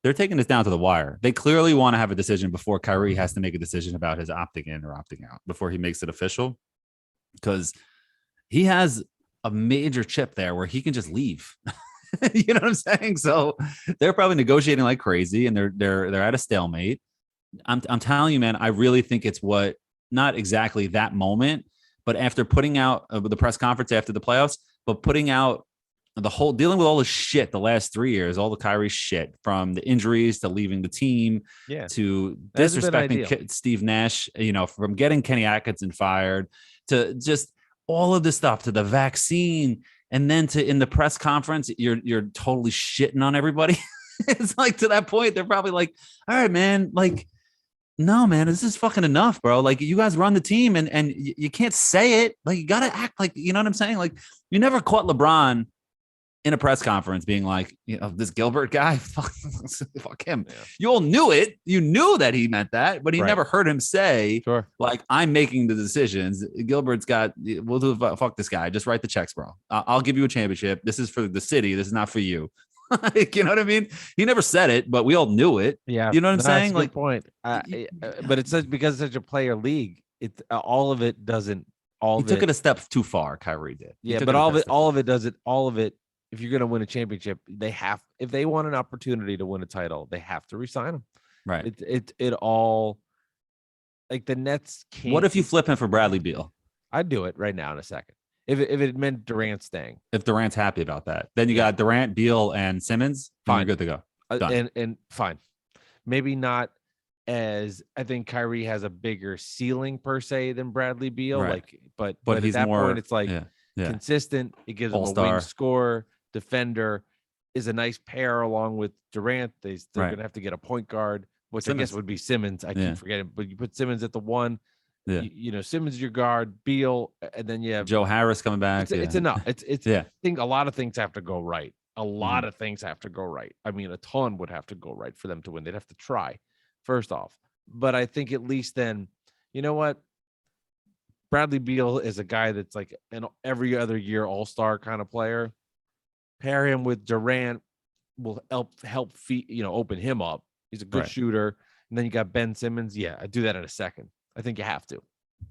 they're taking this down to the wire. They clearly want to have a decision before Kyrie has to make a decision about his opting in or opting out before he makes it official, because he has a major chip there where he can just leave. You know what I'm saying? So they're probably negotiating like crazy, and they're at a stalemate. I'm telling you, man. I really think it's not exactly that moment, but after putting out the press conference after the playoffs, but putting out dealing with all the shit the last 3 years, all the Kyrie shit, from the injuries to leaving the team, to disrespecting Steve Nash, from getting Kenny Atkinson fired, to just all of this stuff, to the vaccine, and then to in the press conference, you're totally shitting on everybody. It's like to that point, they're probably like, all right, man, like, no, man, this is fucking enough, bro. Like, you guys run the team and you can't say it. Like, you got to act like, you know what I'm saying? Like, you never caught LeBron in a press conference being like, this Gilbert guy, fuck him. Yeah. You all knew it. You knew that he meant that, but he Right. never heard him say, Sure. like, I'm making the decisions. Gilbert's we'll do fuck this guy. Just write the checks, bro. I'll give you a championship. This is for the city. This is not for you. Like, you know what I mean? He never said it, but we all knew it. Yeah. You know what I'm saying? That's a good point. But it's because it's such a player league. It all of it doesn't. He took it a step too far. Kyrie did. Yeah, but all of it does it. All of it. If you're going to win a championship, if they want an opportunity to win a title, they have to resign him. Right. It all, like, the Nets can't. What if you flip him for Bradley Beal? I'd do it right now in a second. If it meant Durant staying. If Durant's happy about that, then you got Durant, Beal, and Simmons. Fine, you're good to go. Done. And fine. Maybe not as, I think Kyrie has a bigger ceiling per se than Bradley Beal. Right. Like, but he's at that more, point, it's like consistent. It gives him a wing scorer, defender, is a nice pair along with Durant. They're going to have to get a point guard, which Simmons. I guess would be Simmons. I keep forgetting, but you put Simmons at the one. Yeah. Simmons is your guard, Beal, and then you have Joe Harris coming back. It's enough. It's I think a lot of things have to go right. A lot of things have to go right. I mean, a ton would have to go right for them to win. They'd have to try, first off. But I think at least then, you know what? Bradley Beal is a guy that's like an every other year all-star kind of player. Pair him with Durant will help open him up. He's a good shooter. And then you got Ben Simmons. Yeah, I'd do that in a second. I think you have to.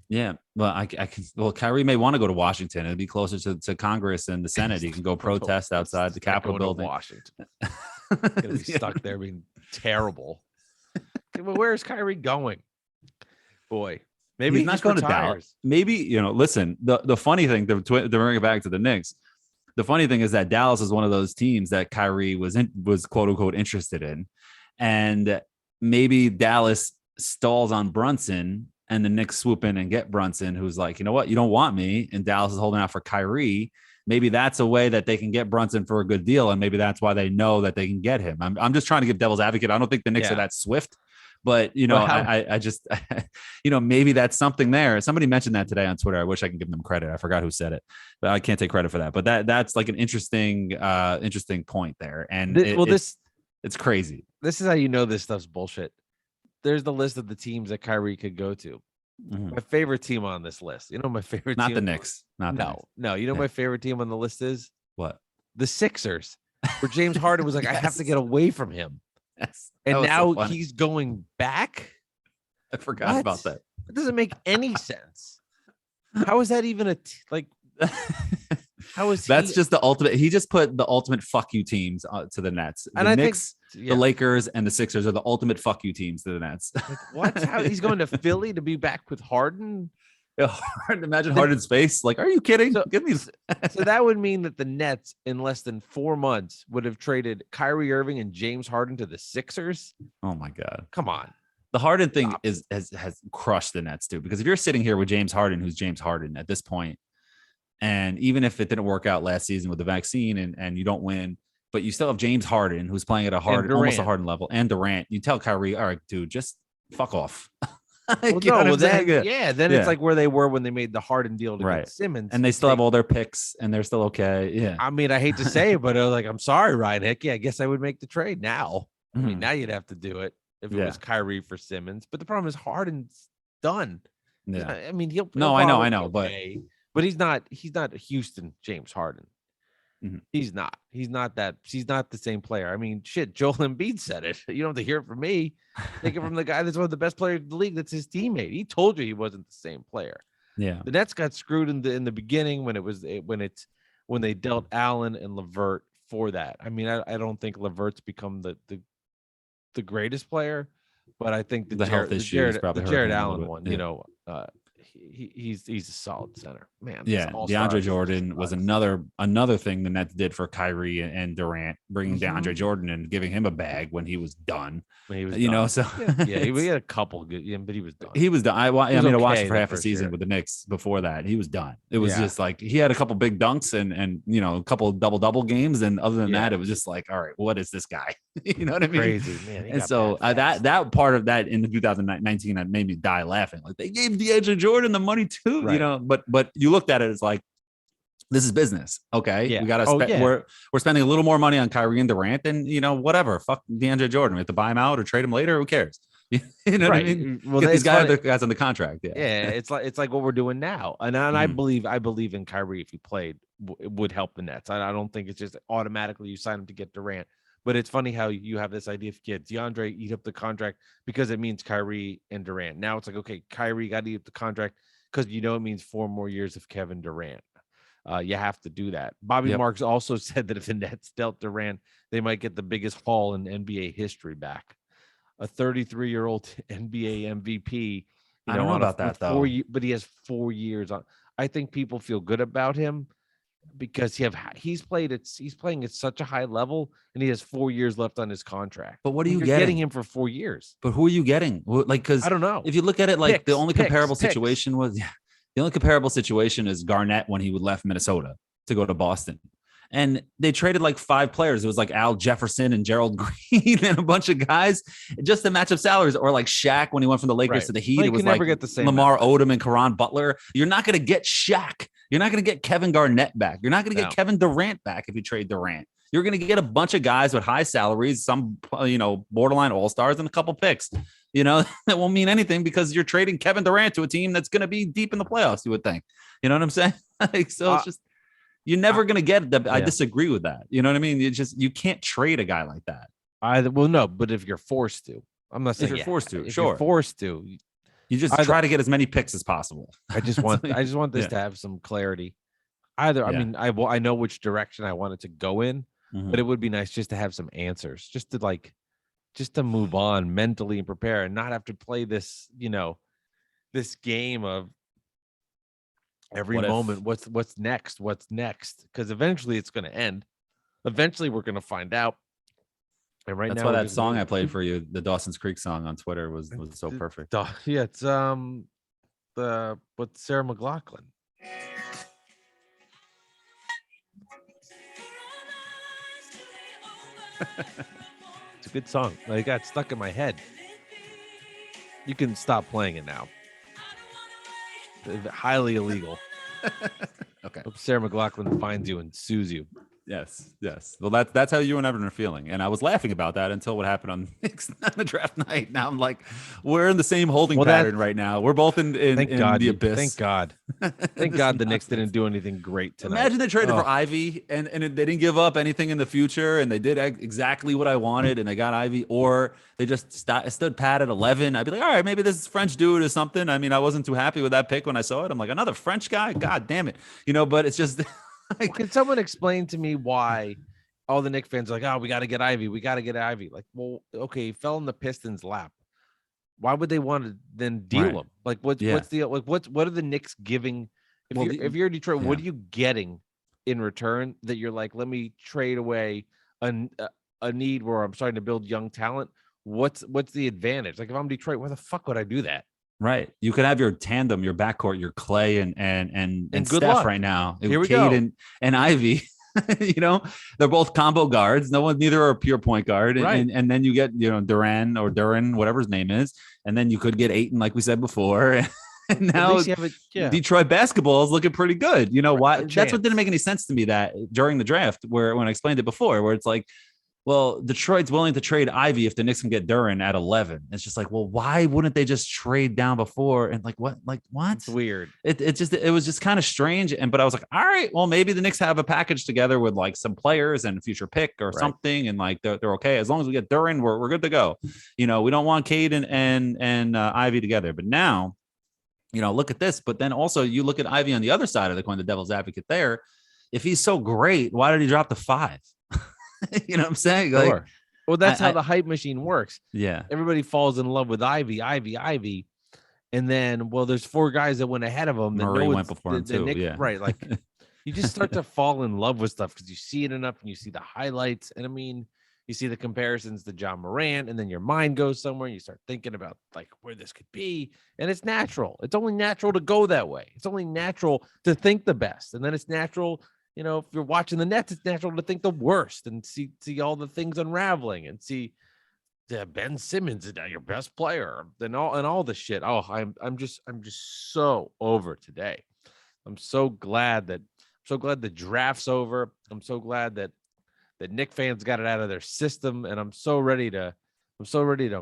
Yeah, well, I can. Well, Kyrie may want to go to Washington. It'd be closer to Congress and the Senate. He can go protest outside the Capitol building. Washington, gonna be stuck there, being terrible. Where's Kyrie going? Boy, maybe he's not going to Dallas. Maybe listen. The funny thing to bring it back to the Knicks. The funny thing is that Dallas is one of those teams that Kyrie was quote unquote interested in, and maybe Dallas stalls on Brunson. And the Knicks swoop in and get Brunson, who's like, you know what? You don't want me. And Dallas is holding out for Kyrie. Maybe that's a way that they can get Brunson for a good deal. And maybe that's why they know that they can get him. I'm just trying to give devil's advocate. I don't think the Knicks are that swift. But, I just, maybe that's something there. Somebody mentioned that today on Twitter. I wish I could give them credit. I forgot who said it, but I can't take credit for that. But that's like an interesting point there. And it's crazy. This is how this stuff's bullshit. There's the list of the teams that Kyrie could go to. Mm-hmm. My favorite team on this list. My favorite team. Not the Knicks. No. My favorite team on the list is what? The Sixers, where James Harden was like, I have to get away from him. Yes. And now he's going back. I forgot about that. It doesn't make any sense. How is that even how is that's just the ultimate? He just put the ultimate fuck you teams to the Nets. The Knicks, the Lakers, and the Sixers are the ultimate fuck you teams to the Nets. Like, what? How he's going to Philly to be back with Harden? Imagine Harden's face. Like, are you kidding? So that would mean that the Nets, in less than 4 months, would have traded Kyrie Irving and James Harden to the Sixers. Oh my God! Come on. The Harden thing has crushed the Nets too. Because if you're sitting here with James Harden, who's James Harden at this point. And even if it didn't work out last season with the vaccine and you don't win, but you still have James Harden, who's playing at almost a Harden level, and Durant, you tell Kyrie, all right, dude, just fuck off. Then it's like where they were when they made the Harden deal to get Simmons. And they still have all their picks and they're still okay. Yeah. I mean, I hate to say it, but I was like, I'm sorry, Ryan Hickey. I guess I would make the trade now. I mean, now you'd have to do it if it was Kyrie for Simmons. But the problem is Harden's done. Yeah. I mean, he'll I know, but he's not Houston James Harden. Mm-hmm. He's not the same player. I mean, shit, Joel Embiid said it. You don't have to hear it from me. Take it from the guy that's one of the best players in the league. That's his teammate. He told you he wasn't the same player. Yeah. The Nets got screwed in the beginning when they dealt Allen and LeVert for that. I mean, I don't think LeVert's become the greatest player, but I think the health issues probably the Jared Allen one, he's a solid center, man. Yeah, DeAndre Jordan was another thing the Nets did for Kyrie and Durant, bringing DeAndre Jordan and giving him a bag when he was done. He was he had a couple good, but he was done. He was done. I watched him for half a season with the Knicks. Before that, he was done. It was just like he had a couple big dunks and a couple double games, and other than that, it was just like, all right, what is this guy? You know what I mean? Crazy, man. And so that part of that in the 2019 that made me die laughing. Like they gave DeAndre Jordan the money too, but you looked at it as like This is business. Okay. Yeah. We got to Oh, spend, yeah. we're spending a little more money on Kyrie and Durant, and whatever. Fuck DeAndre Jordan. We have to buy him out or trade him later. Who cares? You know what I Right. mean? Well, Get these it's funny. guys on the contract. Yeah. Yeah, it's like what we're doing now, and I Mhm. believe in Kyrie if he played it would help the Nets. I don't think it's just automatically you sign him to get Durant, but it's funny how you have this idea of DeAndre eat up the contract because it means Kyrie and Durant. Now it's like okay, Kyrie got to eat up the contract because it means 4 more years of Kevin Durant. You have to do that. Bobby Yep. Marks also said that if the Nets dealt Durant, they might get the biggest haul in NBA history back. A 33-year-old NBA MVP. I don't know about that though. But he has 4 years on. I think people feel good about him because he's playing at such a high level and he has 4 years left on his contract. But what are And you you're getting getting? him for 4 years. But who are you getting? Like, I because don't know. if you look at it, like the only comparable Picks. situation was, yeah, the only comparable situation is Garnett when he left Minnesota to go to Boston. And they traded like 5 players. It was like Al Jefferson and Gerald Green and a bunch of guys just to match up salaries. Or like Shaq when he went from the Lakers Right. to the Heat. Well, it you was can never like get the same Lamar output. Odom and Karan Butler. You're not going to get Shaq. You're not going to get Kevin Garnett back. You're not going to get No. Kevin Durant back if you trade Durant. You're going to get a bunch of guys with high salaries, some borderline all-stars, and a couple picks. That won't mean anything because you're trading Kevin Durant to a team that's going to be deep in the playoffs, you would think. You know what I'm saying? It's just you're never going to get the. I disagree with that. You know what I mean? You can't trade a guy like that. No, but if you're forced to, I'm not saying if you're forced to, if sure. you're forced to, you just try to get as many picks as possible. I just want this to have some clarity. I mean, I know which direction I want it to go in, but it would be nice just to have some answers, just to move on mentally and prepare and not have to play this, this game of every moment. What's next? Because eventually it's going to end. Eventually we're going to find out. And That's now why that song I played for you, the Dawson's Creek song on Twitter was so perfect. Yeah, it's with Sarah McLachlan. It's a good song. It got stuck in my head. You can stop playing it now. Highly illegal. Okay. Hope Sarah McLachlan finds you and sues you. Yes. Well, that's how you and Evan are feeling, and I was laughing about that until what happened on the draft night. Now I'm like, we're in the same holding pattern right now. We're both in the abyss. Thank God. Thank God the Knicks didn't do anything great tonight. Imagine they traded for Ivy and they didn't give up anything in the future, and they did exactly what I wanted, and they got Ivy, or they just stood pat at 11. I'd be like, all right, maybe this French dude is something. I mean, I wasn't too happy with that pick when I saw it. I'm like, another French guy? God damn it. But it's just. Can someone explain to me why all the Knicks fans are like, oh, we got to get Ivy. Like, well, okay, he fell in the Pistons' lap. Why would they want to then deal him? Like, what are the Knicks giving? If you're Detroit, what are you getting in return that you're like, let me trade away a need where I'm starting to build young talent? What's the advantage? Like, if I'm Detroit, why the fuck would I do that? Right. You could have your tandem, your backcourt, your Clay and good Steph luck. right now. Here we Cade go. And Ivy. They're both combo guards. Neither are a pure point guard. Right. And then you get, Duran, whatever his name is. And then you could get Ayton, like we said before. And now Detroit basketball is looking pretty good. You know why? That's what didn't make any sense to me that during the draft, when I explained it before, where it's like, well, Detroit's willing to trade Ivy if the Knicks can get Durant at 11. It's just like, well, why wouldn't they just trade down before? And what? It's weird. It was just kind of strange. But I was like, all right, well, maybe the Knicks have a package together with like some players and a future pick or something. And like, they're okay. As long as we get Durant, we're good to go. We don't want Cade and Ivy together. But now, look at this. But then also you look at Ivy on the other side of the coin, the devil's advocate there. If he's so great, why did he drop to 5? You know what I'm saying? Sure. Like, well, that's how the hype machine works. Yeah. Everybody falls in love with Ivy. And then, there's 4 guys that went ahead of him. Murray went before him too. Yeah. Right. Like you just start to fall in love with stuff because you see it enough and you see the highlights. And I mean, you see the comparisons to John Morant, and then your mind goes somewhere and you start thinking about like where this could be. And it's natural. It's only natural to go that way. It's only natural to think the best. And then it's natural. If you're watching the Nets, it's natural to think the worst and see all the things unraveling and see Ben Simmons is now your best player and all the shit. Oh, I'm just so over today. I'm so glad that so glad the draft's over. I'm so glad that Knicks fans got it out of their system, and I'm so ready to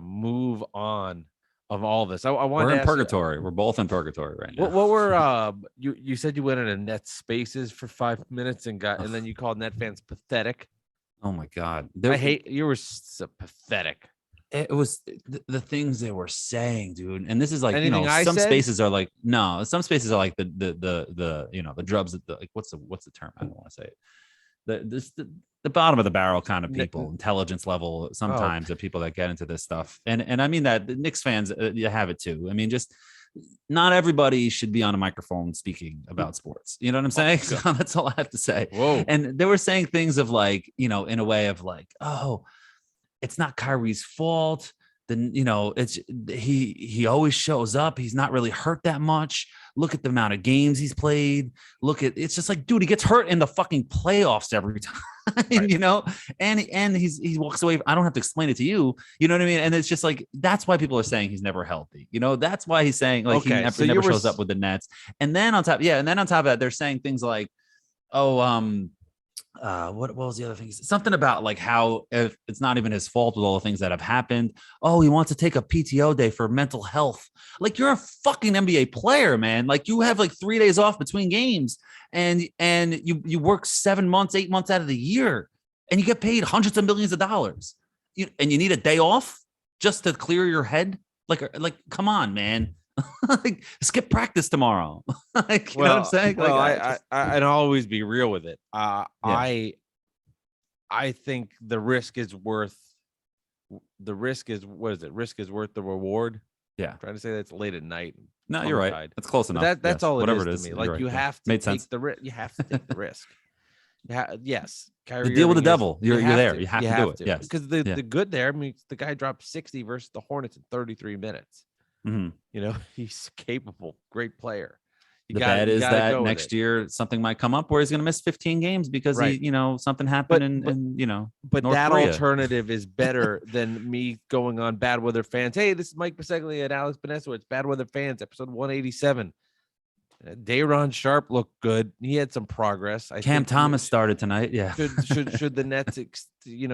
move on of all this. I wanted We're to in ask purgatory. We're both in purgatory right now. what were you said you went into Net Spaces for 5 minutes and then you called Net fans pathetic. Oh my God. I hate you were so pathetic. It was the things they were saying, dude. And this is like, Anything I some said? spaces are like, no, some spaces are like the drubs that like, what's the term? I don't want to say it. The bottom of the barrel kind of people, intelligence level sometimes of people that get into this stuff. And I mean that the Knicks fans, you have it too. I mean, just not everybody should be on a microphone speaking about sports. You know what I'm saying? So that's all I have to say. Whoa. And they were saying things of like, in a way of like, oh, it's not Kyrie's fault. Then, it's he always shows up. He's not really hurt that much. Look at the amount of games he's played. It's just like, dude, he gets hurt in the fucking playoffs every time, right. And he walks away. I don't have to explain it to you. You know what I mean? And it's just like, that's why people are saying he's never healthy. That's why he's saying like he never shows up with the Nets. And then on top of that, they're saying things like, oh, what was the other thing? Something about like how if it's not even his fault with all the things that have happened. Oh, he wants to take a PTO day for mental health. Like, you're a fucking NBA player, man. Like, you have like 3 days off between games, and you work 7 months, 8 months out of the year, and you get paid hundreds of millions of dollars. And you need a day off just to clear your head. Like, come on, man. Like, skip practice tomorrow. Like, you know what I'm saying? Well, like, I'd always be real with it. Yeah. I think the risk is worth Risk is worth the reward. Yeah. I'm trying to say that's late at night. No, you're right. That's close enough. That's all whatever it is to me. Like, right. you have to Made take sense. the risk. You have to take the risk. Yes. The deal with the devil. You're there. You have to do it. Yes. Because the good there, I mean, the guy dropped 60 versus the Hornets in 33 minutes. Mm-hmm. He's capable, great player. The bad is that next year something might come up where he's going to miss 15 games because something happened but North that Korea. alternative is better than me going on Bad Weather Fans. Hey, this is Mike Biseglia and Alex Benesowitz, Bad Weather Fans, episode 187. Dayron Sharp looked good. He had some progress. Cam Thomas started tonight. Yeah. Should the Nets,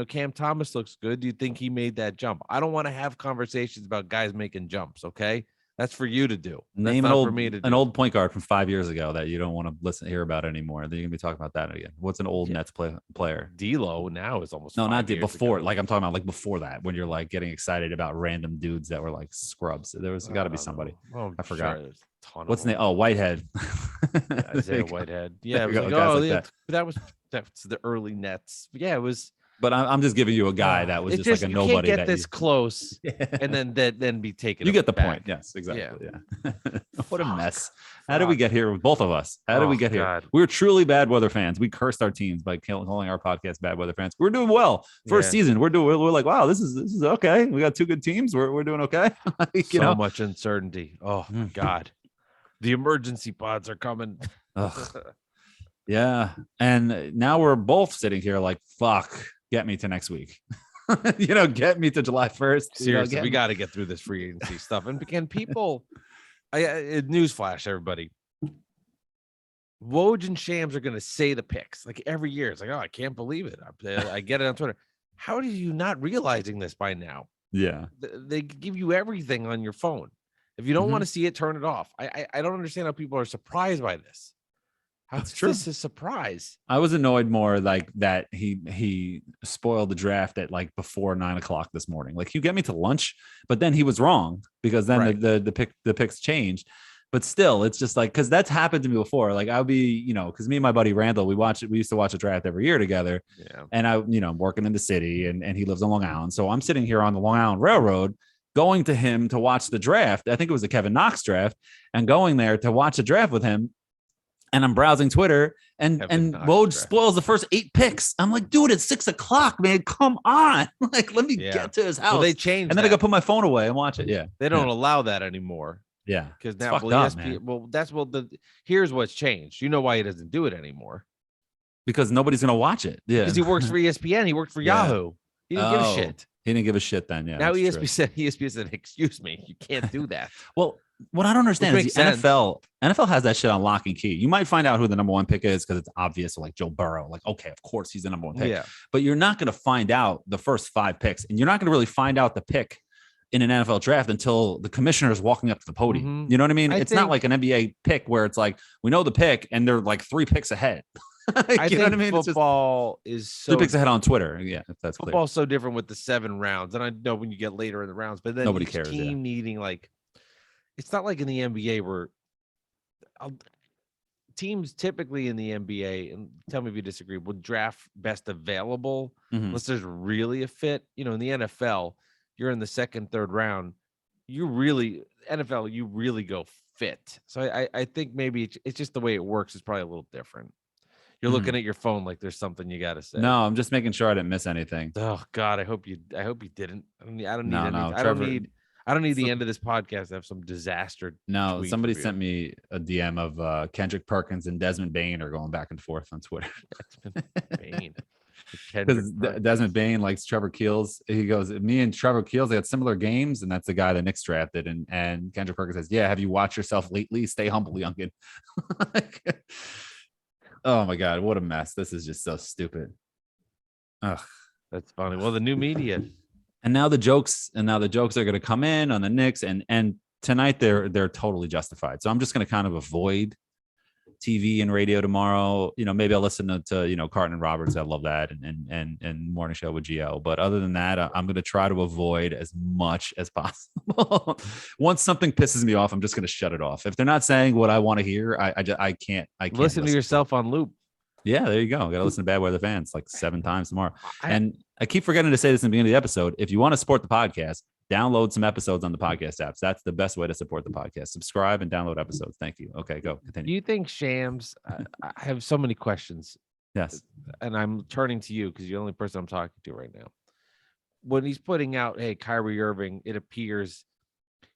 Cam Thomas looks good. Do you think he made that jump? I don't want to have conversations about guys making jumps. Okay. That's for you to do. Name an old point guard from 5 years ago that you don't want to hear about anymore. Then you're gonna be talking about that again. What's an old Nets player? D'Lo now is almost not before. Ago. Like, I'm talking about like before that, when you're like getting excited about random dudes that were like scrubs. There was got to be somebody. Oh, I forgot. Sure, what's the name? Oh, Whitehead. Isaiah Whitehead. Yeah, it was like, that's the early Nets. Yeah, it was. But I'm just giving you a guy that was just like a nobody. You can't get this close and then be taken. You get the back. point. Yes, exactly. Yeah. What a mess. How Fuck. did we get here with both of us? How did we get here? God. We were truly bad weather fans. We cursed our teams by calling our podcast bad weather fans. We're doing well. First season, we're like, wow, this is okay. We got two good teams. We're doing okay. So much uncertainty. Oh God. The emergency pods are coming. Yeah. And now we're both sitting here like, fuck. Get me to next week. Get me to July 1st. Seriously, we got to get through this free agency stuff. And can people, newsflash, everybody, Woj and Shams are going to say the picks like every year. It's like, oh, I can't believe it. I get it on Twitter. How are you not realizing this by now? Yeah. They give you everything on your phone. If you don't want to see it, turn it off. I don't understand how people are surprised by this. That's true. This is a surprise. I was annoyed more like that he spoiled the draft at like before 9:00 this morning. Like, you get me to lunch, but then he was wrong because then the picks changed. But still, it's just like, because that's happened to me before. Like, I'll be, because me and my buddy Randall, we used to watch a draft every year together. Yeah. And I'm working in the city and he lives on Long Island. So I'm sitting here on the Long Island Railroad going to him to watch the draft. I think it was the Kevin Knox draft, and going there to watch a draft with him. And I'm browsing Twitter, and Woj spoils the first 8 picks. I'm like, dude, it's 6:00, man. Come on. Like, let me get to his house. Well, they changed. And then I got to put my phone away and watch it. Yeah. They don't allow that anymore. Yeah. Because now here's what's changed. You know why he doesn't do it anymore? Because nobody's going to watch it. Yeah. Because he works for ESPN. He worked for Yahoo. He didn't give a shit. He didn't give a shit then. Yeah. Now that's ESPN said, excuse me, you can't do that. Well, what I don't understand is makes the sense. NFL has that shit on lock and key. You might find out who the number one pick is because it's obvious, like Joe Burrow. Like, okay, of course he's the number one pick. Yeah. But you're not going to find out the first 5 picks, and you're not going to really find out the pick in an NFL draft until the commissioner is walking up to the podium. You know what I mean? It's not like an NBA pick where it's like we know the pick and they're like 3 picks ahead. I think football is so 3 picks ahead on Twitter. Yeah, if that's clear. Football's so different with the 7 rounds, and I know when you get later in the rounds, but then nobody each cares. Team needing like, it's not like in the NBA where teams typically in the NBA, and tell me if you disagree, will draft best available unless there's really a fit. You know, in the NFL, you're in the 2nd, 3rd round. You really go fit. So I think maybe it's just the way it works is probably a little different. You're looking at your phone like there's something you got to say. No, I'm just making sure I didn't miss anything. Oh God, I hope you didn't. I don't need I don't need the end of this podcast to have some disaster. No, somebody sent me a DM of Kendrick Perkins and Desmond Bain are going back and forth on Twitter. Bain. Because Desmond Bain likes Trevor Keels. He goes, me and Trevor Keels, they got similar games, and that's the guy the Knicks drafted. And Kendrick Perkins says, yeah, have you watched yourself lately? Stay humble, youngin. Oh my God, what a mess. This is just so stupid. Ugh. That's funny. Well, the new media. And now the jokes are going to come in on the Knicks, and tonight they're totally justified. So I'm just going to kind of avoid TV and radio tomorrow. You know, maybe I'll listen to Carton and Roberts. I love that, and morning show with Gio. But other than that, I'm going to try to avoid as much as possible. Once something pisses me off, I'm just going to shut it off. If they're not saying what I want to hear, I can't listen to yourself on loop. Yeah, there you go. Got to listen to Bad Weather Fans like 7 times tomorrow. And I keep forgetting to say this in the beginning of the episode. If you want to support the podcast, download some episodes on the podcast apps. That's the best way to support the podcast. Subscribe and download episodes. Thank you. Okay, go. Continue. Do you think Shams? I have so many questions. Yes. And I'm turning to you because you're the only person I'm talking to right now. When he's putting out, hey, Kyrie Irving, it appears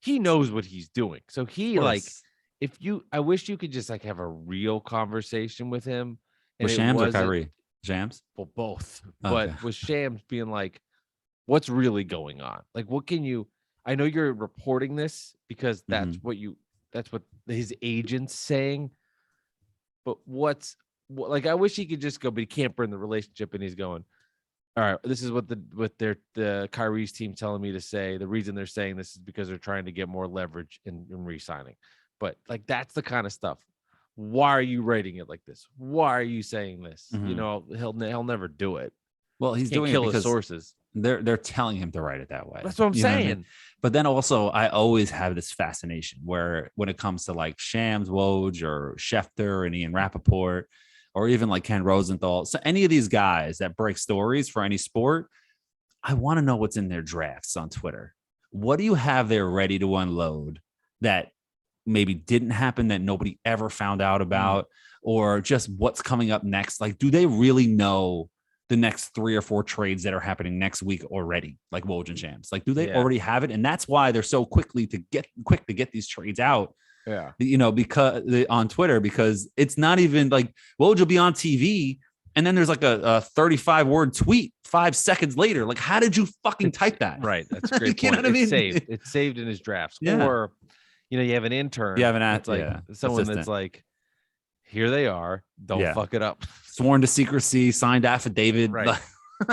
he knows what he's doing. So he I wish you could just like have a real conversation with him. With Shams or Kyrie? Shams? Well, both. Okay. But with Shams being like, what's really going on? Like, what can you? I know you're reporting this because that's what his agent's saying. But like? I wish he could just go, but he can't burn the relationship. And he's going, all right, this is what the Kyrie's team telling me to say. The reason they're saying this is because they're trying to get more leverage in re-signing. But like, that's the kind of stuff. Why are you writing it like this? Why are you saying this? You know, he'll never do it. Well, he's doing it because his sources. They're telling him to write it that way. That's what I'm saying. I mean? But then also, I always have this fascination where when it comes to like Shams, Woj, or Schefter and Ian Rappaport, or even like Ken Rosenthal, so any of these guys that break stories for any sport, I want to know what's in their drafts on Twitter. What do you have there ready to unload that maybe didn't happen, that nobody ever found out about, or just what's coming up next? Like, do they really know the next 3 or 4 trades that are happening next week already, like Woj and Shams? Like, do they already have it? And that's why they're so quick to get these trades out. Yeah, you know, because on Twitter, because it's not even like Woj will be on TV and then there's like a 35-word tweet 5 seconds later. Like, how did you fucking type that? Right, that's a great point. You know what I mean? It's saved in his drafts. Yeah. Or you know, you have an intern. You have someone assistant. That's like, here they are. Don't fuck it up. Sworn to secrecy, signed affidavit. Right.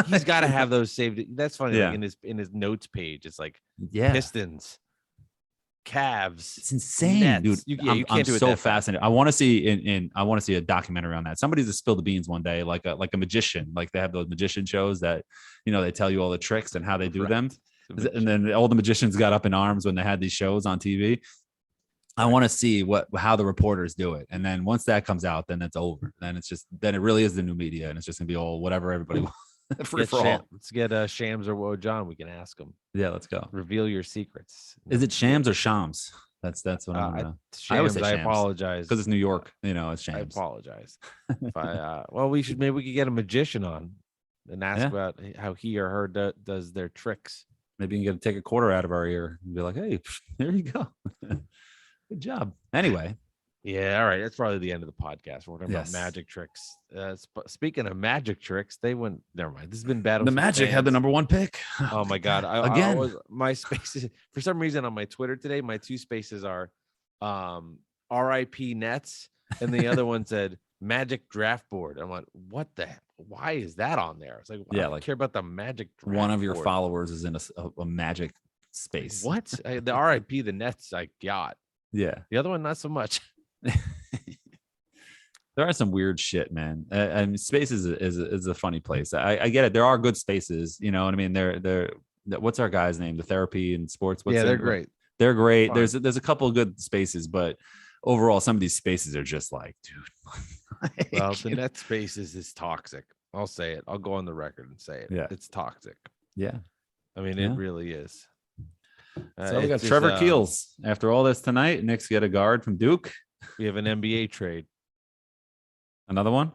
He's got to have those saved. That's funny. Yeah. Like in his notes page, it's like Pistons, Cavs. It's insane, Nets. dude. You can't I'm do it so fascinated. I want to see I want to see a documentary on that. Somebody to spill the beans one day, like a magician. Like they have those magician shows that, you know, they tell you all the tricks and how they do them. And then all the magicians got up in arms when they had these shows on TV. I want to see how the reporters do it. And then once that comes out, then it's over. Then it really is the new media, and it's just gonna be all whatever everybody wants. Free for all. Let's get Shams or Woj on. We can ask them. Yeah, let's go. Reveal your secrets. Is it Shams or Shams? That's what I'm gonna. I always say Shams. I apologize because it's New York. You know, it's Shams. I apologize. Well, we could get a magician on and ask about how he or her does their tricks. Maybe you can take a quarter out of our ear and be like, "Hey, there you go." Good job. Anyway, Yeah, all right. That's probably the end of the podcast. We're talking about Yes. magic tricks. Speaking of magic tricks, they went. Never mind. This has been bad. The Magic had the number one pick. Oh my god! I Again. was my spaces for some reason on my Twitter today. My two spaces are, R.I.P. Nets, and the other one said Magic Draft Board. I'm like, what the? Why is that on there? It's like, I don't care about the Magic. Draft One of your board. followers is in a Magic space. What? The R.I.P. the Nets I got. Yeah. The other one not so much. There are some weird shit, man. And spaces is a funny place. I get it. There are good spaces, you know what I mean? They're what's our guy's name? The therapy in sports. They're great. They're great. Fine. There's a couple of good spaces, but overall, some of these spaces are just like, dude. Well, the net spaces is toxic. I'll say it. I'll go on the record and say it. Yeah. It's toxic. Yeah. I mean, Yeah. it really is. So we got Trevor Keels. After all this tonight, Knicks get a guard from Duke. We have an NBA trade. Another one?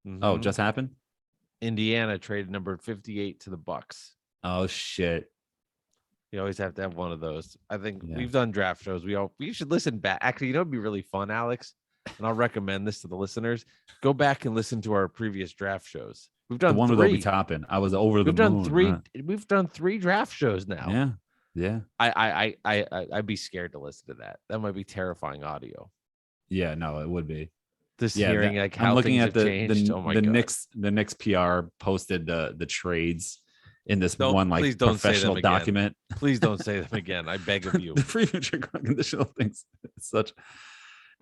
Oh, Mhm. just happened? Indiana traded number 58 to the Bucks. Oh, shit. You always have to have one of those. I think Yeah. we've done draft shows. We should listen back. Actually, you know, it'd be really fun, Alex. And I'll recommend this to the listeners. Go back and listen to our previous draft shows. We've The done one with three. Obi Toppin. I was over the We've done moon. three. Huh? We've done 3 draft shows now. Yeah. Yeah. I'd be scared to listen to that. That might be terrifying audio. Yeah. No, it would be. Just Yeah, hearing like how I'm looking things at have changed. Oh my the god! Knicks PR posted the trades in this Don't- one like please don't say them professional again. document. Please don't say them again. I beg of you. The free future conditional things. It's such.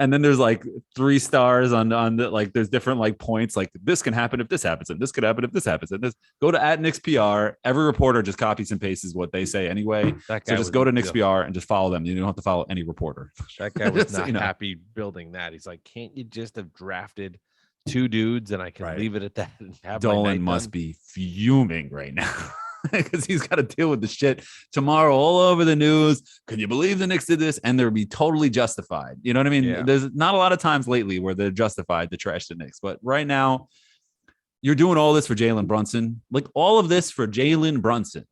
And then there's like 3 stars on the like there's different like points like this can happen if this happens and this could happen if this happens and this go to @Knicks PR. Every reporter just copies and pastes what they say anyway. That So guy just was- go to Knicks PR and just follow them. You don't have to follow any reporter. That guy was So, not you know. happy building that. He's like, can't you just have drafted 2 dudes and I can Right. leave it at that? And have my Dolan night must done? be fuming right now because he's got to deal with the shit tomorrow all over the news. Can you believe the Knicks did this? And they'll be totally justified. You know what I mean? Yeah. There's not a lot of times lately where they're justified to trash the Knicks, but right now you're doing all this for Jalen Brunson, like all of this for Jalen Brunson.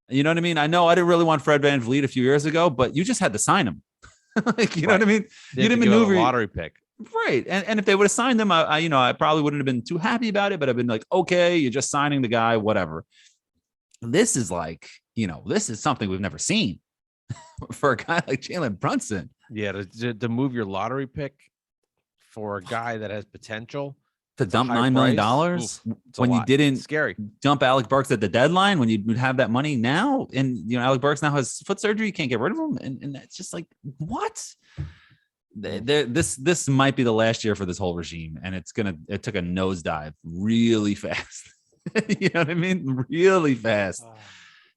You know what I mean? I know I didn't really want Fred VanVleet a few years ago, but you just had to sign him. Like, you know what I mean? They You had didn't to give up a maneuver lottery pick. Right. And if they would have signed them, I probably wouldn't have been too happy about it, but I've been like, okay, you're just signing the guy, whatever. This is like, this is something we've never seen for a guy like Jalen Brunson. Yeah, to move your lottery pick for a guy that has potential To It's a dump high $9 million price. Oof, it's a when you lot. didn't Scary. dump Alec Burks at the deadline, when you would have that money now. And, Alec Burks now has foot surgery. You can't get rid of him. And that's just like, what? This might be the last year for this whole regime. And it took a nosedive really fast. You know what I mean? Really fast.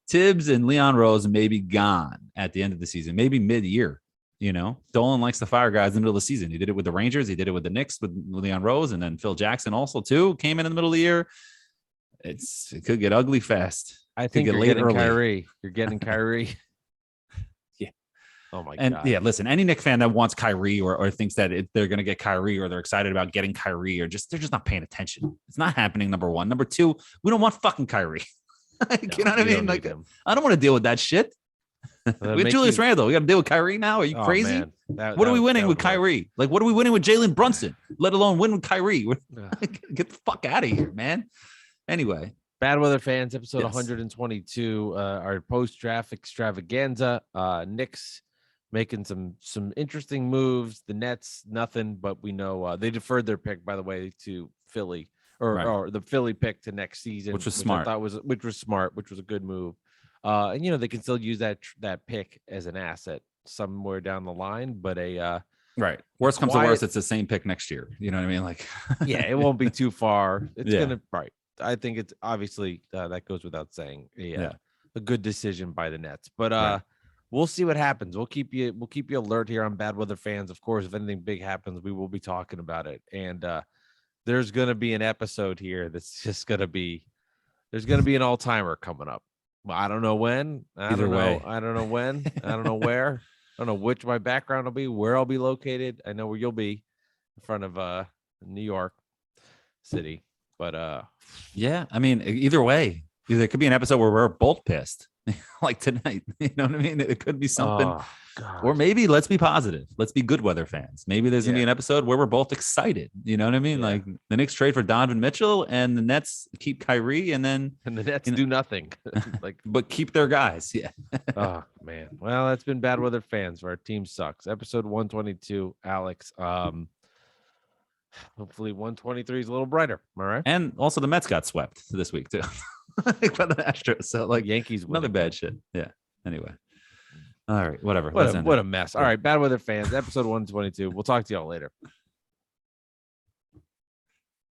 Tibbs and Leon Rose may be gone at the end of the season, maybe mid-year. Dolan likes to fire guys in the middle of the season. He did it with the Rangers. He did it with the Knicks with Leon Rose, and then Phil Jackson also too came in the middle of the year. It could get ugly fast. I think get you're late getting early. Kyrie. You're getting Kyrie. Yeah. Oh my And god. yeah, listen, any Knicks fan that wants Kyrie or thinks that they're going to get Kyrie or they're excited about getting Kyrie or they're just not paying attention. It's not happening. Number one. Number two, we don't want fucking Kyrie. You know what I mean? Like, I don't want to deal with that shit. With Julius Randle, we got to deal with Kyrie now. Are you crazy? Man. What are we winning with Kyrie? Like, what are we winning with Jalen Brunson? Let alone win with Kyrie. Get the fuck out of here, man. Anyway, Bad Weather Fans, episode Yes. 122, our post-draft extravaganza. Knicks making some interesting moves. The Nets, nothing, but we know they deferred their pick, by the way, to Philly, or the Philly pick to next season, Which was smart. Which was smart, which was a good move. And they can still use that pick as an asset somewhere down the line, but right. Worst comes to Quiet- worst, it's the same pick next year. You know what I mean? Like, yeah, it won't be too far. It's Yeah. gonna right. I think it's obviously that goes without saying. Yeah. A good decision by the Nets, but Right. we'll see what happens. We'll keep you alert here on Bad Weather Fans. Of course, if anything big happens, we will be talking about it. And there's gonna be an episode here that's just gonna be there's gonna be an all timer coming up. Well, I don't know when. I Either don't know. way. I don't know when. I don't know where. I don't know which my background will be, where I'll be located. I know where you'll be in front of New York City. But yeah, I mean, either way, there could be an episode where we're both pissed. like tonight. You know what I mean? It could be something. Oh, God. Or maybe let's be positive. Let's be good weather fans. Maybe there's gonna be Yeah. an episode where we're both excited. You know what I mean? Yeah. Like the Knicks trade for Donovan Mitchell and the Nets keep Kyrie and then And the Nets do nothing. Like, but keep their guys. Yeah. oh man. Well, that's been bad weather fans where our team sucks. Episode 122, Alex. Hopefully 123 is a little brighter. All right. And also the Mets got swept this week too. By the Astros. So like Yankees another winning. bad shit. Yeah. Anyway. All right. Whatever. What Let's a, end what it. a mess. All right, bad weather fans, episode 122. We'll talk to y'all later.